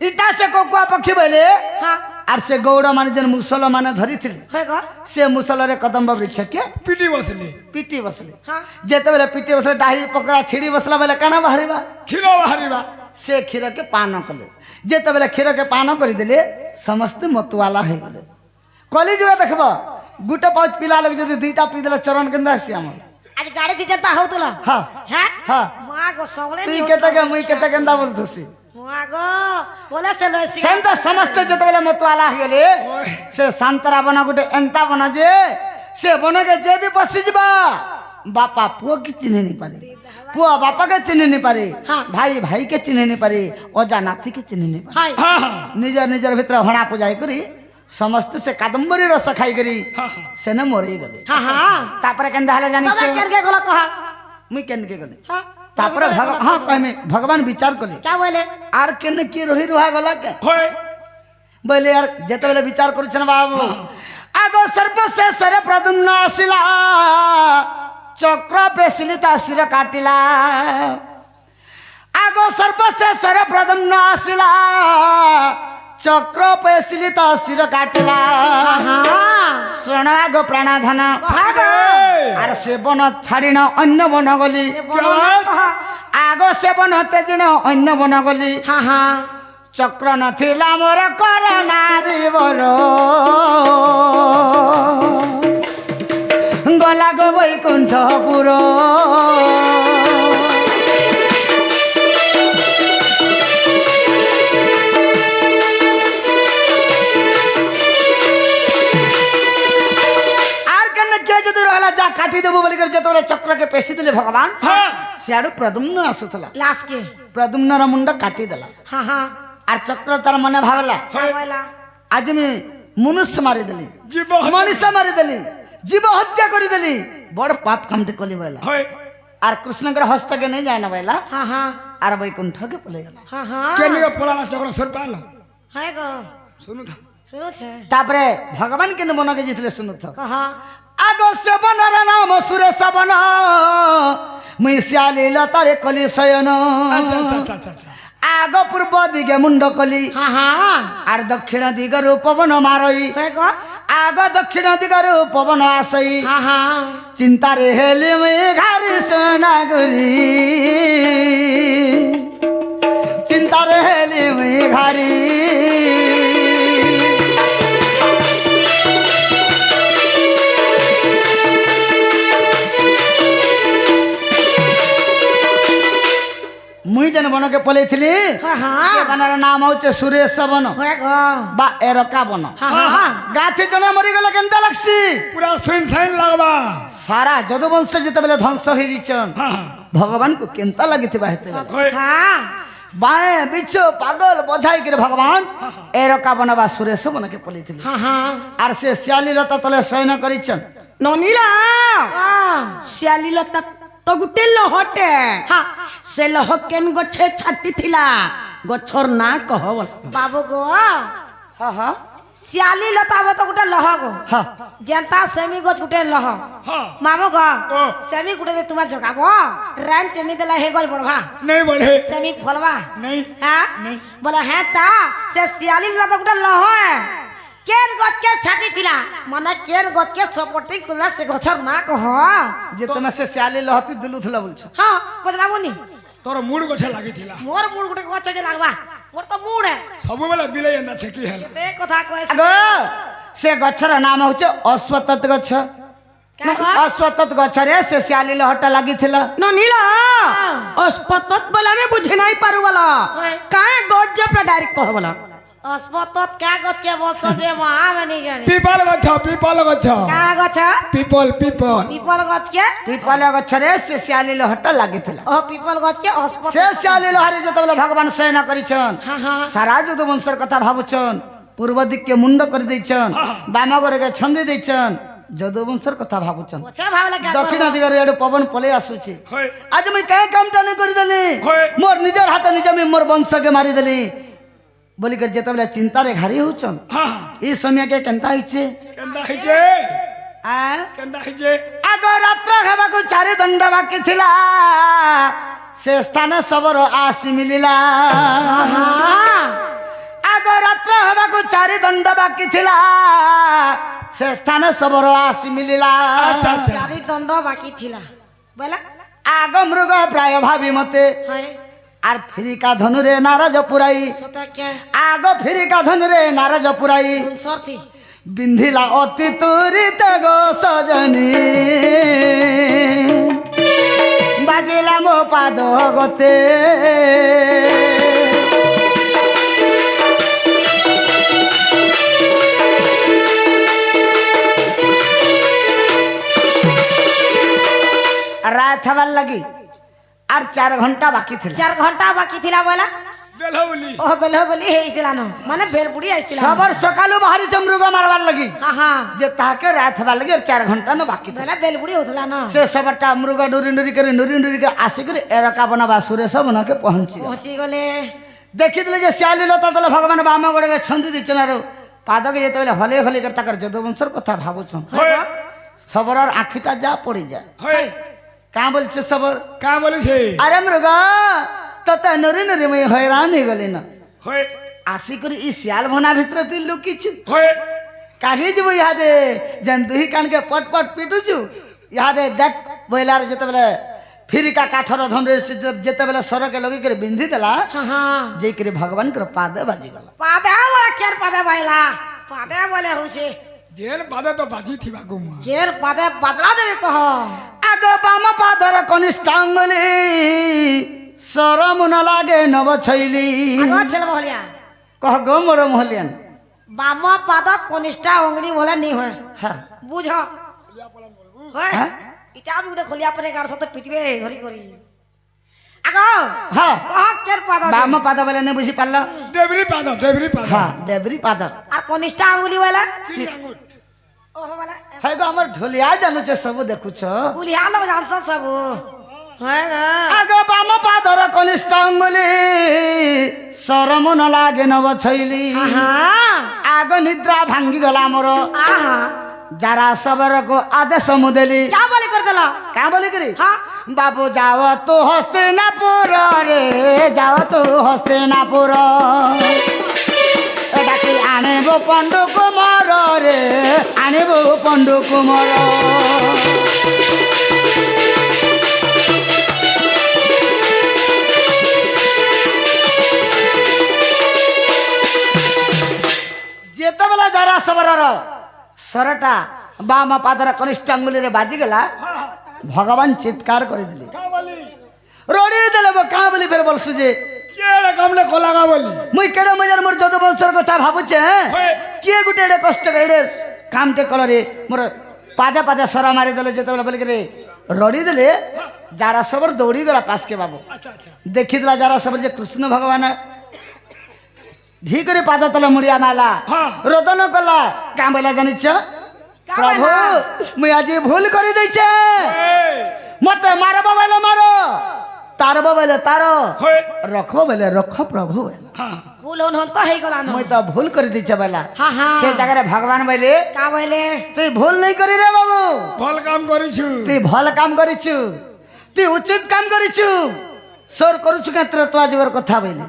ଇଟା ସେ କୋକୁଆ ପକ୍ଷୀ ବୋଇଲେ হ্যাঁ আর ସେ ଗୌଡ଼ ମାନେ ଯେନ୍ ମୁସଲ ମାନେ ଧରିଥିଲେ হয় গো ସେ ମୁସଲରେ କଦମ୍ବ ବୃକ୍ଷକେ পিটি বসলি ପିଟି ବସିଲେ হ্যাঁ ଯେତେବେଳେ ପିଟି ବସିଲେ ଡାହି ପକଡ଼ା ଛିଡ଼ି ବସିଲା ବେଲେ କାଣା ବାହାରିବା ক্ষীর বাহারিবা ସେ କ୍ଷୀରକେ ପାନ କଲେ ଯେତେବେଳେ କ୍ଷୀରକେ ପାନ କରିଦେଲେ ସମସ୍ତେ ମତୁଆଲା ହେଇଗଲେ କଲି ଯୁଗ ଦେଖବ ଗୋଟେ ପାଉଚ ପିଲା ଲୋକ ଯଦି ଦୁଇଟା ପିଇଦେଲେ ଚରଣ କେନ୍ତା ଆସି ଆମର আজ গাড়ি দিয়ে যেতে হউতল ହଁ হ্যাঁ ହଁ মা গো সবলে তুই କେତେ ମୁଇଁ କେତେ କେନ୍ତା ବୋଲୁଥୁସି মা গো বলে সে লইছি ସେନ୍ତା ସମସ୍ତେ ଯେତେବେଳେ ମତୁଆଲା ହେଇଗଲେ ସେ ସାନ୍ତରା ବନ ଗୋଟେ ଏନ୍ତା ବନ ଯେ ସେ ବନକେ ଯେ ବି ବସିଯିବା ବାପା ପୁଅ କି ଚିହ୍ନି ନି ପାରେ ପୁଅ ବାପାକେ ଚିହ୍ନି ନି ପାରେ ଭାଇ ଭାଇକେ ଚିହ୍ନି ନି ପାରେ ଅଜା ନାତିକେ ଚିହ୍ନି ନି ପାରେ হয় হ্যাঁ হ্যাঁ ନିଜର ନିଜର ଭିତରେ ହଣା ପୂଜାଇ କରି ସମସ୍ତେ ସେ କାଦମ୍ବରୀ ରସ ଖାଇକରି হ্যাঁ হ্যাঁ ସେନେ ମରି ଗଲେ হ্যাঁ হ্যাঁ ତାପରେ କେନ୍ତା ହେଲେ ଜାଣିଛ তবে কেন কে গলা কহা ମୁଇଁ କେନକେ ଗଲି হ্যাঁ ତାପରେ ହଁ କହିମି ଭଗବାନ ବିଚାର କଲେ क्या बोले ଆର କେନେ କିଏ ରହି ରୁହା ଗଲା କେ হয় ବୋଇଲେ यार ଯେତେବେଳେ ବିଚାର କରୁଛନ୍ ବାବୁ ଆଗ ସର୍ବଶେଷରେ ପ୍ରଦ୍ୟୁମ୍ନ ଆସିଲା ଚକ୍ର ପେଶିଲି ତା ଶିର କାଟିଲା ଆଗ ସର୍ବଶେଷରେ ପ୍ରଦ୍ୟୁମ୍ନ ଆସିଲା ଚକ୍ର ପେଶିଲି ତା ଶିର କାଟିଲା হ্যাঁ ଶୁଣ ଆଗ ପ୍ରାଣଧନ কহা গো আর সে বন ছাড়িন অন্য বন গলি সে বলো না কহা আগ সে বন তেজিন অন্য বন গলি হ্যাঁ হ্যাঁ চক্র নথিলা মোর কর নারী বল গলা গো বৈকুণ্ঠপুর আর কেন কে যদি রহলা যা কাটি দেবো বলি করে যেতବେଳେ চক্রকে পেশি দিলে ভগবান হ্যাঁ সিয়াড়ু প্রদ্যুম্ন আসুଥିଲା লাশ কে প্রদ্যুম্নর মুন্ড কাটিদেলা হ্যাঁ হ্যাঁ আর চক্র তার মনে ভাবলা क्या बोला আজ আমি মনুষ্য মারিদেলি জীব মনীষ মারিদেলি জীব হত্যা করিদেলি বড় পাপ কামটি কলি বইলা হয় আর কৃষ্ণঙ্কর হস্তকে নেই যায় না বইলা हाँ हाँ আর বৈকুণ্ঠকে পলে গেল हाँ हाँ কেন পলানা চক্র সর পাল है गो শুনু থা सुनो छे তারপরে ভগবান কেন বনকে জিতলে শুনুথ कहा আগ সেবনর নাম সুরেশ বন মুই শ্যালী লতারে কলি শয়ন আচ্ছা আচ্ছা আচ্ছা আচ্ছা আগ পূর্ব দিকে মুন্ড কলি हाँ हाँ আর দক্ষিণ দিগরু পবন মারই है गो আগ দক্ষিণ দিগরু পবন আসই हाँ हाँ চিন্তারে হেলি মুই ঘারি সোনাগুরি চিন্তারে হেলি মুই ঘারি মুই যেন বনকে পলেইছিলি हाँ সে हाँ বনের নাম হচ্ছে সুরেশ বন है गो বা এরকা বন हाँ हाँ গাছি জনে মরিগলে কেনতা লাগছি পুরা সুইন সাইন লাগবা সারা যদুবংশ যেতবেলে ধ্বংস হয়ে যাচ্ছেন হ্যাঁ হ্যাঁ ভগবান কু কেনতা লাগিথিবা হেতেবেলে হয় था বায়ে বিচ্ছ পাগল বঝাই করে ভগবান এরকা বন বা সুরেশ বনকে পলেইছিলি हाँ हाँ আর সে শিয়ালী লতা তলে শয়ন করিছেন ননীলা हाँ শিয়ালীলতা তো গুটে লহটে हाँ সে লহ কেন গছে ছাটি থিলা গছর না কহ বল बाबू गो হ্যাঁ হ্যাঁ सियाली लता बे तो गुटे लह गो হ্যাঁ जनता सेमी गोच गुटे लह হ্যাঁ मामो गो ओ। सेमी गुटे दे तुम्हार जगाबो रैन टेनी देला हे गोल बड़वा নেই বলে सेमी फलवा নেই हाँ नहीं। बोला है ता से सियाली लता गुटे लह है केन गोच के छाटी थिला माने केन गोच के सपोर्टिंग तुला से गोचर ना कह যে তুমি সে শিয়ালী লহতি দিলুথলা বলছো हाँ बदला बोनी তোর মুড গছে লাগিছিলা मोर मुड़ गुटे गोच जे लागबा मोर तो मुड़ है ସବୁବେଳେ ବିଲେଇ ଏନ୍ତା ଛେକି ହେଲା ते कथा कहै আগ সে গছর নাম হচ্ছে অশ্বতত গছ क्या गो অশ্বতত গছরে সে শিয়ালী লহটা লাগিথিলা ননীলা অস্পতত বলা মে বুঝে নাই পারু বলা হয়। কায় গজ যে ডাইরেক্ট কহ বলা अस्पत क्या गच्छे बोलছো যে মা আমি নি জানি পিপল গছ পিপল গছ কা গছ পিপল পিপল পিপল গছকে পিপল গଛরে সে শিয়ালি লোহাটা লাগিଥିଲା ও পিপল গছকে अस्पत সে শিয়ালি লোহারে যেତେବେଳେ ভগবান শয়ন করিছন হ্যাঁ হ্যাঁ সারা যদুবংশের কথা ভাবুছন পূর্ব দিককে মুন্ড করে দিয়েছন বাম গড়ে ছন্দি দিয়েছন যদুবংশের কথা ভাবুছন ওছে ভাবলে কা দক্ষিণ দিগরে এড়ে পবন পলাই আসুছি হয় আজ মুই কাই কামটা নাই করি দেলি হয়। মোর নিজের হাতে নিজে আমি মোর বংশকে মারি দেলি বলি করে যেতেবেলে চিন্তারে ঘারি হউছন হ্যাঁ এই সময়কে কেনতা হইছে কেন্দা হইছে আ কেন্দা হইছে আগ রাত্র হেবাকু চারি দণ্ড বাকি ଥିଲା সে স্থানে সবর আসি মিলিলা হ্যাঁ আগ রাত্র হেবাকু চারি দণ্ড বাকি ଥିଲା সে স্থানে সবর আসি মিলিলা আচ্ছা আচ্ছা চারি দণ্ড বাকি থিলা বলা আগ মৃগ প্রায় ভাবি মতে হয় আর ফিরিকা ধনুরে নারাজ পুরাই সতা কে আগ ফিরিকা ধনুরে নারাজ পুরাই সরতি বিন্ধিলা অতি তুরিতে গো সজনী বাজিলা মো পাদ গতে রাত হবার লাগি আর 4 ঘন্টা বাকি ছিল 4 ঘন্টা বাকি থিলা বলা বেলহউলি ও বেল বলি হেইছিলা ন মানে বেলবুড়ি আসছিলা সবর সকালু বাহারিছে মৃগ মারবার লাগি হ্যাঁ হ্যাঁ যে তাকে রাত হবার লাগি আর 4 ঘন্টা ন বাকি ছিল বেলা বেলবুড়ি হতলা ন সে সবরটা মৃগ ডুরি ডুরি করে আসিকি এরকা বনাবা সুরেশ বনকে পৌঁছি পৌঁছি গলে ଦେଖିଥିଲେ ଯେ ଶିଆଳି ଲତା ଦେଲେ ଭଗବାନ ବାମ ଗୋଡ଼େ ଛନ୍ଦି ଦେଇଛନ୍ ଆରୁ ପାଦକେ ଯେତେବେଳେ ହଲେଇ ହଲେଇ କରି ତାଙ୍କର ଯଦୁବଂଶର କଥା ଭାବୁଛନ୍ হয় ସବରର ଆଖିଟା ଯା ପଡ଼ିଯାଏ হয় କାଁ ବୋଲছে ସବର কা বলেছে ଆରେ ମୃଗ ତତେ ନୁରି ନୁରି ମୁଇଁ ହଇରାଣ ହେଇଗଲି ନା হয় ଆସିକରି ଇ ଶିଆଳ ଭନା ଭିତରେ ତୁଇ ଲୁକିଛୁ হয় କାହିଁ ଯିବୁ ଇହାଦେ ଯେନ୍ ଦୁହି କାନକେ ପଟ ପଟ ପିଟୁଛୁ ଇହାଦେ ଦେଖ ବୋଇଲାର ଯେତେବେଳେ ଫିରିକା କାଠର ଧନରେ ଯେତେବେଳେ ସରକେ ଲଗେଇକରି ବିନ୍ଧି ଦେଲା হ্যাঁ হ্যাঁ ଯାଇକରି ଭଗବାନଙ୍କର ପାଦ ବାଜିଗଲା পাদে বলে কের পাদে বাইলা পাদে বলে হইছে জেল বাদে তো বাজি থিবা গুমা কের পাদে বদলা দেবে কহ আগ বাম পাদর কনিষ্ঠাঙ্গলি সরম ন লাগে নব ছইলি আগো ছেলে বহলিয়া কহ গো মোর মহলিয়ান বাম পাদ কনিষ্ঠা অঙ্গনি বলে নি হয় হ্যাঁ বুঝ হয় হ্যাঁ? ইটা আমি গোটে খলিয়া পরে গার সাথে পিটবে ধরি করি আগো হ্যাঁ কহ কের পাদ বাম পাদ বলে নে বুঝি পারল ডেবরি পাদ ডেবরি পাদ হ্যাঁ দেবরি পাদ আর কনিষ্ঠা আঙ্গুলি বলে চিং আঙ্গুট ওহ বলে হ্যাঁ গো আমার ঢোলিয়া জানুছে সব দেখুছ গুলিয়া লোক জানছ সব হয় গো আগ বাম পাদর কনিষ্ঠাঙ্গলি সরম ন লাগে নব ছইলি আহা আগ নিদ্রা ভাঙ্গি গলা মোর আহা যারা সবরকো আদেশ মু দেলি क्या बोले कर दिला কা বলি করি हाँ বাবু যাও তো হস্তিনাপুর রে যাও তো হস্তিনাপুর ডাকি আনিব পণ্ডু কুমার রে আনিব পণ্ডু কুমার যেତେবেলা যারা সবরর সরটা বাম পাদর কনিষ্ঠ আঙ্গুলিরে বাজিগলা ভগবান চিৎকার করে দিলে কা বলি রড়ি দেলে কাঁ বলি ফের বলছু যে কে রে কামলে কলা কা বলি মুই কেড়ে মজার মোর যদ বংশর কথা ভাবুছে হয় কিଏ গুটে এড়ে কষ্ট এড়ে কামটে কলরে মোর পাদে পাদে সরা মারি দেলে যেতেবেলে বলি করে রড়ি দেলে যারা সবর দৌড়ি গলা পাশকে বাবু আচ্ছা আচ্ছা দেখিদেলা যারা সবর যে কৃষ্ণ ভগবান ঢি করে পাদ তলে মুড়িয়া মালা হ্যাঁ। রোদন কলা কাঁ বলা জানিছ কা প্রভু বলা? মুই আজি ভুল করে দিছে এই মতে মারব বলে মারো তারব বলে তার হয় রখব বলে রখ প্রভু বলে হ্যাঁ भूल होन तो हे गला न মুই তো ভুল করে দিছে বেলা हाँ हाँ সে জায়গায় ভগবান বলে का बोले তুই ভুল নাই করি রে বাবু ভাল কাম করিছু তুই ভাল কাম করিছু তুই উচিত কাম করিছু সোর করুছু কেত্র তো আজগর কথা বলি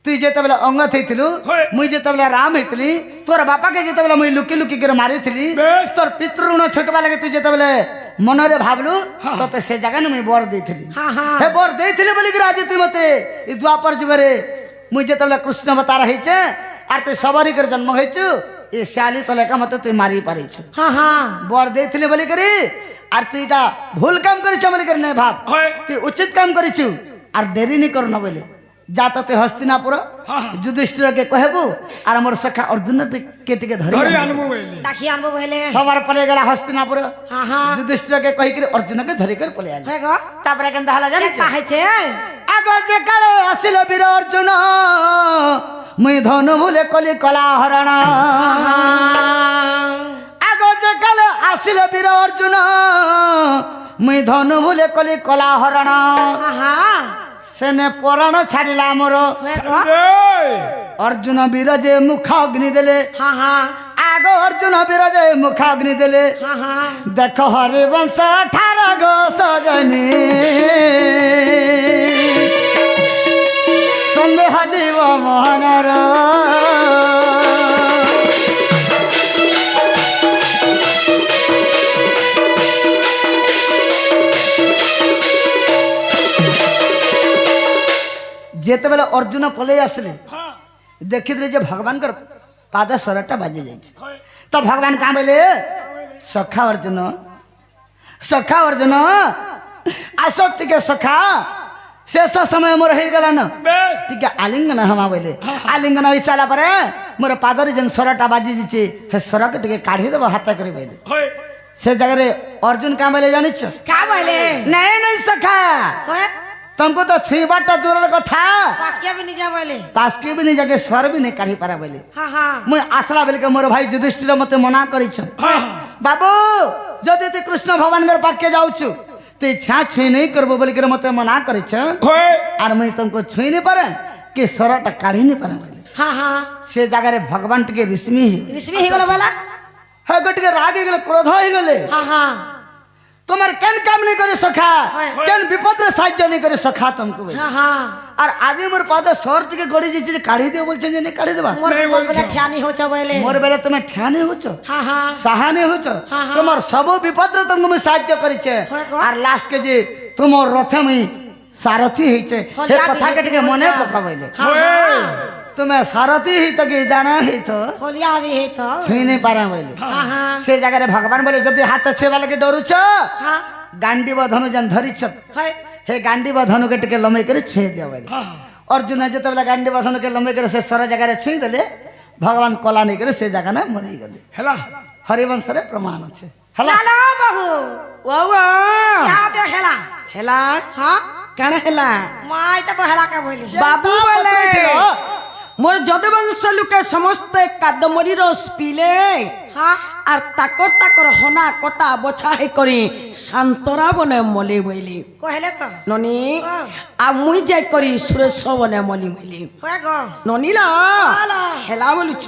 তুই যেতেবেলে অঙ্গ থইতিলু হয়। মুই যেতেবেলে রাম হইতিলি তোর বাপাকে যেতেবেলে মুই লুকি লুকি করে মারিছিলি বেশ। তোর পিতৃ ছোটবা লাগে তুই যেতেবেলে মନରେ ভাবলু হ্যাঁ। তোতে সে জায়গায় মুই বর ଦେଇଥିଲି हाँ हाँ হে বর ଦେଇଥିଲି বলি করে আজ তুই মতে এই দ্বাপর যুগরে মুই যেতেবেলে কৃষ্ণ অবতার হইছে আর তুই সবারই করে জন্ম হইছু এই শালি তলেকা মতে তুই মারি পারিছু हाँ हाँ বর ଦେଇଥିଲି বলি করে আর তুই এটা ভুল কাম করিছ বলি করে নাই ভাব হয় তুই উচিত কাম করিছু আর দেরি নি কর না বলে যা তোতে হস্তিনাপুর হ্যাঁ। যুধিষ্ঠিরকে কহেবু আর আমার সখা অর্জুন কে টিকে ধরি ধরে আনবু। আনবো বলে ডাকি আনবো বলে সবার পলে গেলা হস্তিনাপুর হ্যাঁ হ্যাঁ যুধিষ্ঠিরকে কহিকি অর্জুনকে ধরিকর পলে আনবু। হয়ে গো তারপরে কেন হলা জানিছ কেতা হয়েছে আগ যে কালে আসিল বীর অর্জুন মুই ধনু ভুলে কলি কলা হরণ আগ যে কালে আসিল বীর অর্জুন মুই ধনু ভুলে কলি কলা হরণ হ্যাঁ সেনে পরাণ ছাড়িলা মোর হয়ে গো অর্জুন বীর যে মুখ অগ্নি দেলে হ্যাঁ হ্যাঁ আগ অর্জুন বীর যে মুখ অগ্নি দেলে হ্যাঁ হ্যাঁ দেখ হরিবংশ ঠার গো সজনী সন্দেহ জীব মোহনর যেতবেলে অর্জুন পলাই আসলে ଦେଖିଥିଲେ ଯେ ଭଗବାନଙ୍କର ପାଦ ସ୍ୱରଟା ବାଜି ଯାଇଛି ତ ଭଗବାନ କାଁ ବୋଇଲେ ସଖା ଅର୍ଜୁନ ଆସ ଟିକେ ସଖା ଶେଷ ସମୟ ମୋର ହେଇଗଲା ନା বেশ ଟିକେ ଆଲିଙ୍ଗନ ହମା ବୋଇଲେ ଆଲିଙ୍ଗନ ହେଇସାରିଲା ପରେ ମୋର ପାଦରେ ଯେନ୍ ସ୍ୱରଟା ବାଜି ଯାଇଛି ସେ ସ୍ୱରକୁ ଟିକେ କାଢିଦେବ ହାତ କରି ବୋଇଲେ হয় ସେ ଜାଗାରେ ଅର୍ଜୁନ କାଁ ବୋଇଲେ ଜାଣିଛ কা বলে ନାଇଁ ନାଇଁ ସଖା হয়ে ତମକୁ ତ ଛୁଇଁବାଟା ଦୂରର କଥା পাসকে भी নিজে বলে ପାସ୍କି ବି ନିଜ ସ୍ୱର ବି ନେଇ କାଢି ପାରା ବୋଇଲେ হ্যাঁ হ্যাঁ মুই আসলা বেলকে মোর ভাই যুধিষ্ঠির মতে মনা করিছ হ্যাঁ বাবু যদি তুই কৃষ্ণ ভগবানଙ୍କର পাখে যাଉଛୁ তুই ଛା ଛୁଇଁ নেই করবো বলিকি মতে মনা করিছ হয় আর মুই তোমাকে ছুঁই নি পারে কি স্বরটা কাঢ়ি নি পারে বলে হ্যাঁ হ্যাঁ সে জায়গায় ভগবান টিকে রিশ্মি রিসমি হয়ে গেল বলা হ্যাঁ টিকে রাগ হয়ে গেলে ক্রোধ হয়ে গেলে হ্যাঁ হ্যাঁ তোমার কেন কাম নেই করে সখা হয়। কেন বিপদরে সাহায্য নেই করে সখা তোমাকে বলে। হ্যাঁ হ্যাঁ আর আজ মোর পাদ স্বর টিকে গড়ি যাচ্ছে যে কাঢ়ি দিও বলছেন যে কাঢ়ি দেবা মোর বল বলে ঠানি হচ্ছে বলে মোর বেলে তুমি ঠ্যানে হচ্ছ হ্যাঁ হ্যাঁ সাহানি হচ্ছ হ্যাঁ, হ্যাঁ। তোমার সব বিপদরে তোমাকে মুই সাহায্য করিছে হয় গো। আর লাস্ট কে যে তোমার রথে মুই সারথি হইছে হলে হে আবি কথা কে হেতি টিকে মনে বলছা। পকাবইলে হ্যাঁ হ্যাঁ তুমি সারথি হইতো কি জানা হইতো হলিয়া भी है तो ছুঁই নেই পারা বইলে हाँ हाँ সে জায়গায় ভগবান বলে যদি হাত ছুঁবা লাগে ডরুছ हाँ গান্ডি বা ধনু যেন ধরিছ है হে গান্ডি বা ধনুকে টিকে লম্বাই করে ছুঁয়ে দিও বলে হ্যাঁ অর্জুন যেতবেলে গান্ডি বা ধনুকে লম্বাই করে সে সর জায়গায় ছুঁই দেলে ভগবান কলা নেই করে সে জায়গা না মরি গেলে হেলা হরিবংশরে প্রমাণ আছে হলা हेलो बहू ওয়া क्या दे हेला হেলা हाँ কাণ হেলা माई तो हेला के बोली বাবু বলে মোর যদুবংশ লোকে সমস্তে কাদমরির রস পিলে हाँ আর তাকর তাকর হনা কটা বছা হে করি শান্তরা বনে মলি বইলি कहले तो ননি हाँ। আর মুই যাই করি সুরেশ বনে মলি বইলি है गो ননিলা हेला হেলা বলুছ